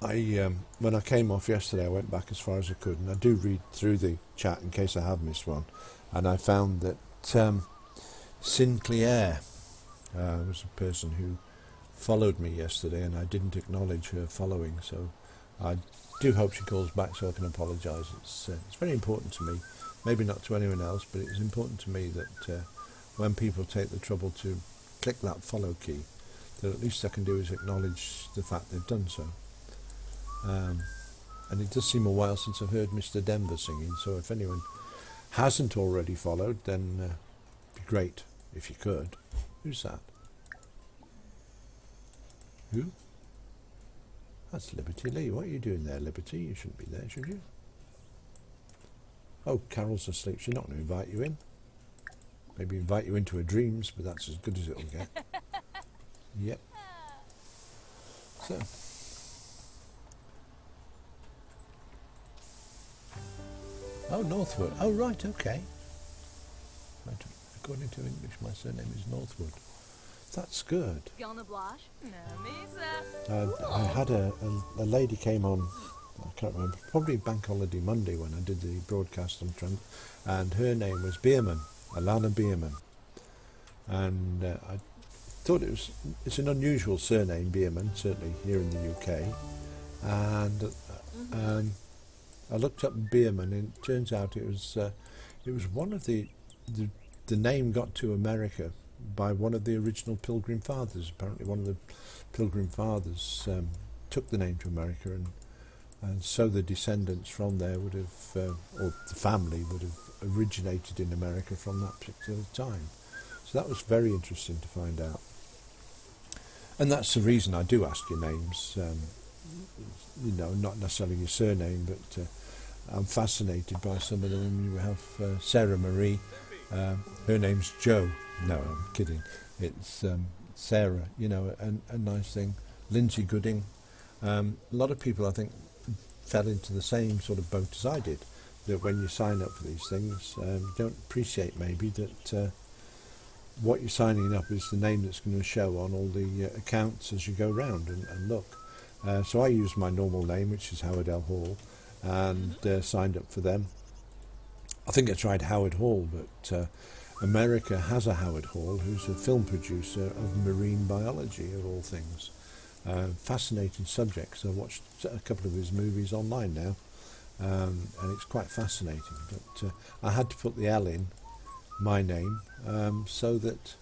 When I came off yesterday, I went back as far as I could, and I do read through the chat in case I have missed one. And I found that Sinclair was a person who followed me yesterday, and I didn't acknowledge her following. So I do hope she calls back so I can apologise. It's very important to me. Maybe not to anyone else, but it's important to me that when people take the trouble to click that follow key, that at least I can do is acknowledge the fact they've done so. And it does seem a while since I've heard Mr. Denver singing, so if anyone hasn't already followed, then it'd be great if you could. Who's that? Who? That's Liberty Lee. What are you doing there, Liberty? You shouldn't be there, should you? Oh, Carol's asleep. She's not going to invite you in. Maybe invite you into her dreams, but that's as good as it'll get. Yep. So. Oh, Northwood. Oh, right, okay. Right, according to English, my surname is Northwood. That's good. I had a lady came on, I can't remember, probably Bank Holiday Monday when I did the broadcast on Trent, and her name was Bierman, Alana Bierman. And I thought it's an unusual surname, Bierman, certainly here in the UK. And I looked up Bierman, and it turns out it was one of the name got to America by one of the original Pilgrim Fathers. Apparently one of the Pilgrim Fathers took the name to America, and so the descendants from there would have, or the family would have originated in America from that particular time. So that was very interesting to find out. And that's the reason I do ask your names, not necessarily your surname, but I'm fascinated by some of them. You have Sarah Marie, her name's Jo. No, I'm kidding. It's Sarah, a nice thing. Lindsay Gooding. A lot of people, I think, fell into the same sort of boat as I did, that when you sign up for these things, you don't appreciate maybe that what you're signing up is the name that's going to show on all the accounts as you go round and look. So I used my normal name, which is Howard L. Hall, and signed up for them. I think I tried Howard Hall, but America has a Howard Hall who's a film producer of marine biology, of all things. Fascinating subjects. I've watched a couple of his movies online now, and it's quite fascinating. But I had to put the L in, my name, so that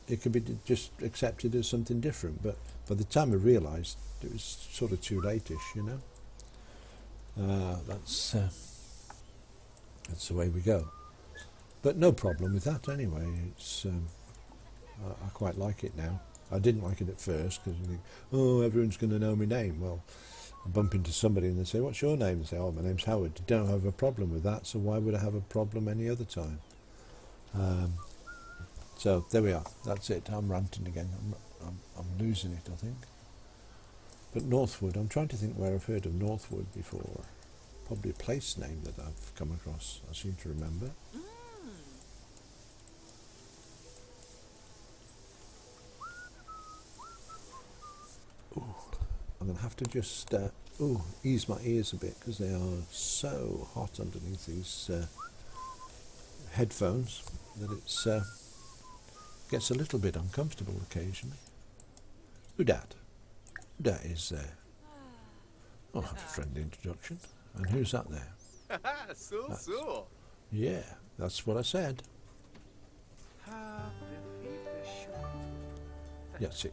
it could be just accepted as something different. But by the time I realised, it was sort of too late-ish, you know. That's the way we go. But no problem with that anyway. It's I quite like it now. I didn't like it at first because you think, oh, everyone's going to know my name. Well, I bump into somebody and they say, what's your name? And say, oh, my name's Howard. You don't have a problem with that, so why would I have a problem any other time? So there we are. That's it. I'm ranting again. I'm losing it, I think. But Northwood, I'm trying to think where I've heard of Northwood before. Probably a place name that I've come across, I seem to remember. Ooh, I'm going to have to just ease my ears a bit because they are so hot underneath these headphones that it's gets a little bit uncomfortable occasionally. Who dat? Who dat is there? I'll have a friendly introduction. And who's that there? So. Yeah, that's what I said. That's it.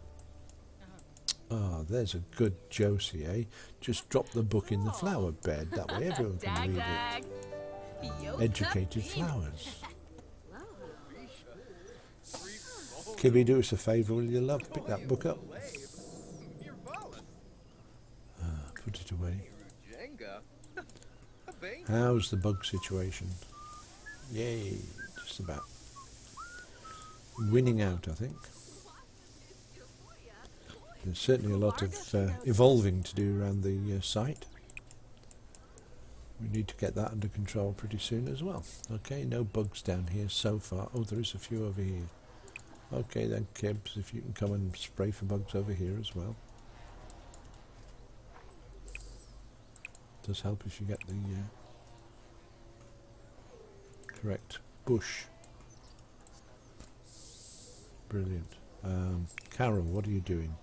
Ah, there's a good Josie, eh? Just drop the book in the flower bed. That way everyone can read it. Educated flowers. Kibby, do us a favour, will you, love? Pick that book up. Put it away. How's the bug situation? Yay, just about winning out, I think. There's certainly a lot of evolving to do around the site. We need to get that under control pretty soon as well. Okay, no bugs down here so far. Oh, there is a few over here. Okay then, Kibbs, if you can come and spray for bugs over here as well. Does help if you get the correct bush. Brilliant. Carol, what are you doing?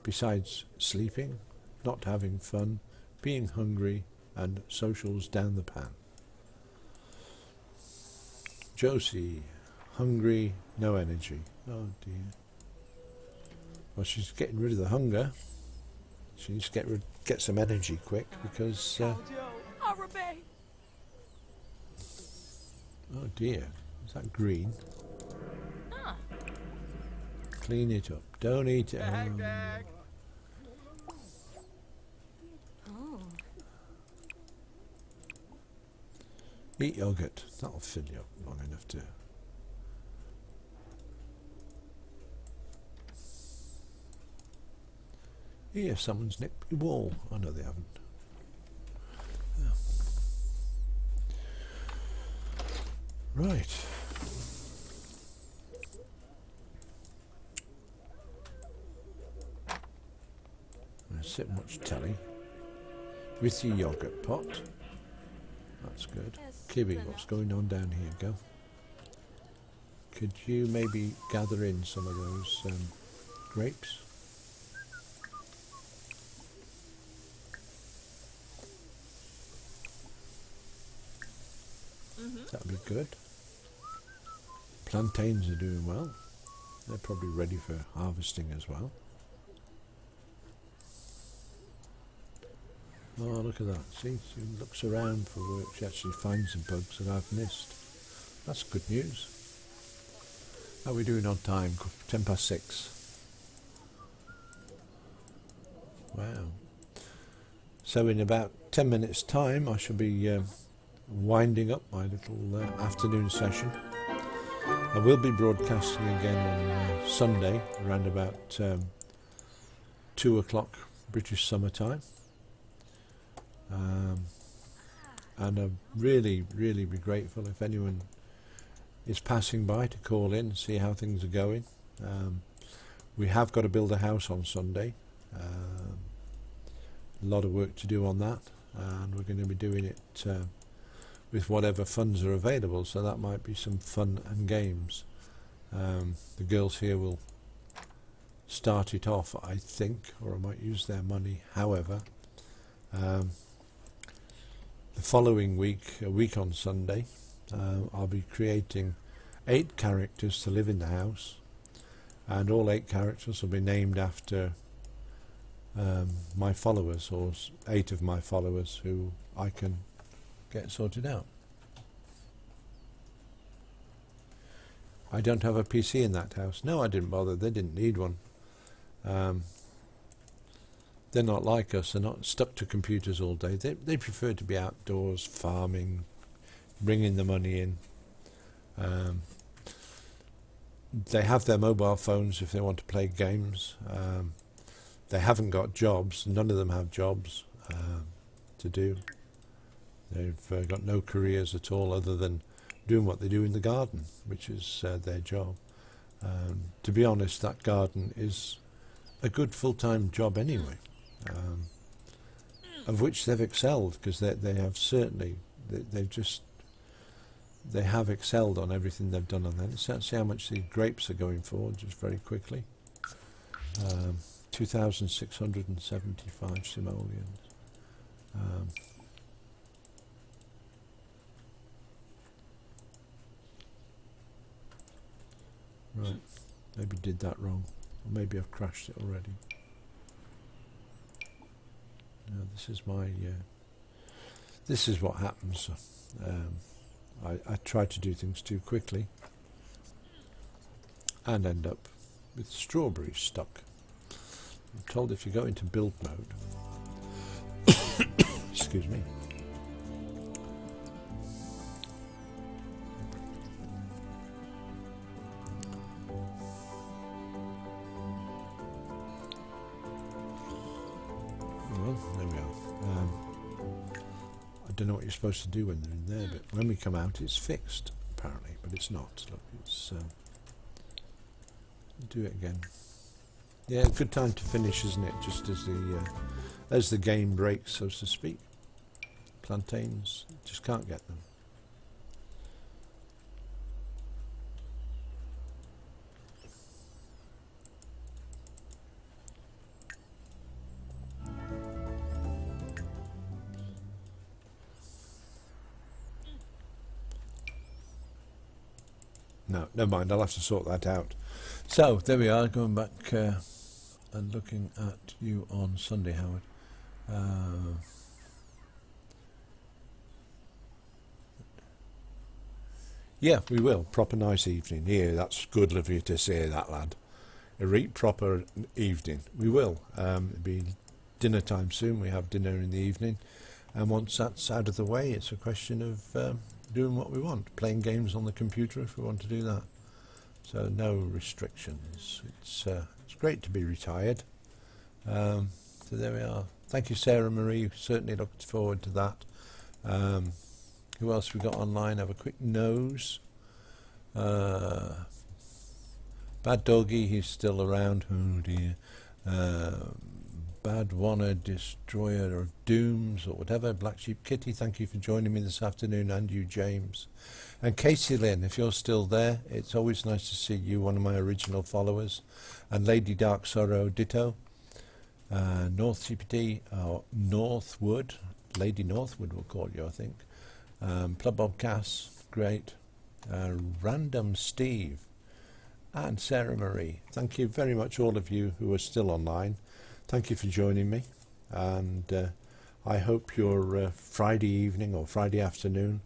Besides sleeping, not having fun, being hungry, and socials down the pan. Josie, hungry, no energy. Oh dear. Well, she's getting rid of the hunger. She needs to get some energy quick because... oh dear, is that green? Clean it up. Don't eat it. Eat yogurt. That'll fill you up long enough to... Here, someone's nipped your wall. Oh no, they haven't. Yeah. Right. I sit and watch telly with your yogurt pot. That's good. Kibby, what's going on down here? Go. Could you maybe gather in some of those grapes? That'll be good. Plantains are doing well. They're probably ready for harvesting as well. Oh, look at that. See, she looks around for work. She actually finds some bugs that I've missed. That's good news. How are we doing on time? 6:10. Wow. So in about 10 minutes time I shall be winding up my little afternoon session. I will be broadcasting again on Sunday around about 2 o'clock British summer time. And I'd really be grateful if anyone is passing by to call in and see how things are going. We have got to build a house on Sunday. A lot of work to do on that. and we're going to be doing it with whatever funds are available, so that might be some fun and games. The girls here will start it off, I think, or I might use their money. However, the following week, a week on Sunday, I'll be creating 8 characters to live in the house, and all 8 characters will be named after my followers, or 8 of my followers who I can get sorted out. I don't have a PC in that house. No, I didn't bother. They didn't need one. They're not like us. They're not stuck to computers all day. They prefer to be outdoors, farming, bringing the money in. They have their mobile phones if they want to play games. They haven't got jobs. None of them have jobs to do. They've got no careers at all other than doing what they do in the garden, which is their job. To be honest, that garden is a good full-time job anyway, of which they've excelled, because they have certainly, they have excelled on everything they've done on that. Let's see how much the grapes are going for, just very quickly. 2,675 simoleons. Right, maybe did that wrong, or maybe I've crashed it already. No, this is my. This is what happens. I try to do things too quickly, and end up with strawberries stuck. I'm told if you go into build mode, excuse me. Well, there we are. I don't know what you're supposed to do when they're in there, but when we come out it's fixed, apparently, but it's not. Look, it's... do it again. Yeah, good time to finish, isn't it? Just as the game breaks, so to speak. Plantains, just can't get them. No, never mind, I'll have to sort that out. So, there we are, going back and looking at you on Sunday, Howard. Yeah, we will. Proper nice evening. Here, that's good of you to say that, lad. A right proper evening. We will. It'll be dinner time soon. We have dinner in the evening. And once that's out of the way, it's a question of doing what we want. Playing games on the computer if we want to do that. So no restrictions. It's great to be retired. So there we are. Thank you, Sarah Marie. Certainly looked forward to that. Who else we got online? Have a quick nose. Bad Doggy, he's still around. Oh dear. Bad Wanna, Destroyer of Dooms, or whatever. Black Sheep Kitty, thank you for joining me this afternoon, and you, James. And Casey Lynn, if you're still there, it's always nice to see you, one of my original followers. And Lady Dark Sorrow, ditto. North CPT, Northwood, Lady Northwood will call you, I think. Plub Bob Cass, great. Random Steve, and Sarah Marie. Thank you very much, all of you who are still online. Thank you for joining me, and I hope your Friday evening or Friday afternoon,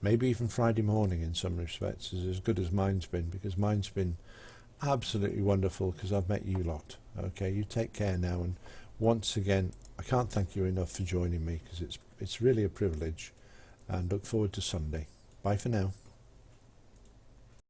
maybe even Friday morning in some respects, is as good as mine's been, because mine's been absolutely wonderful because I've met you lot. Okay, you take care now, and once again, I can't thank you enough for joining me, because it's really a privilege, and look forward to Sunday. Bye for now.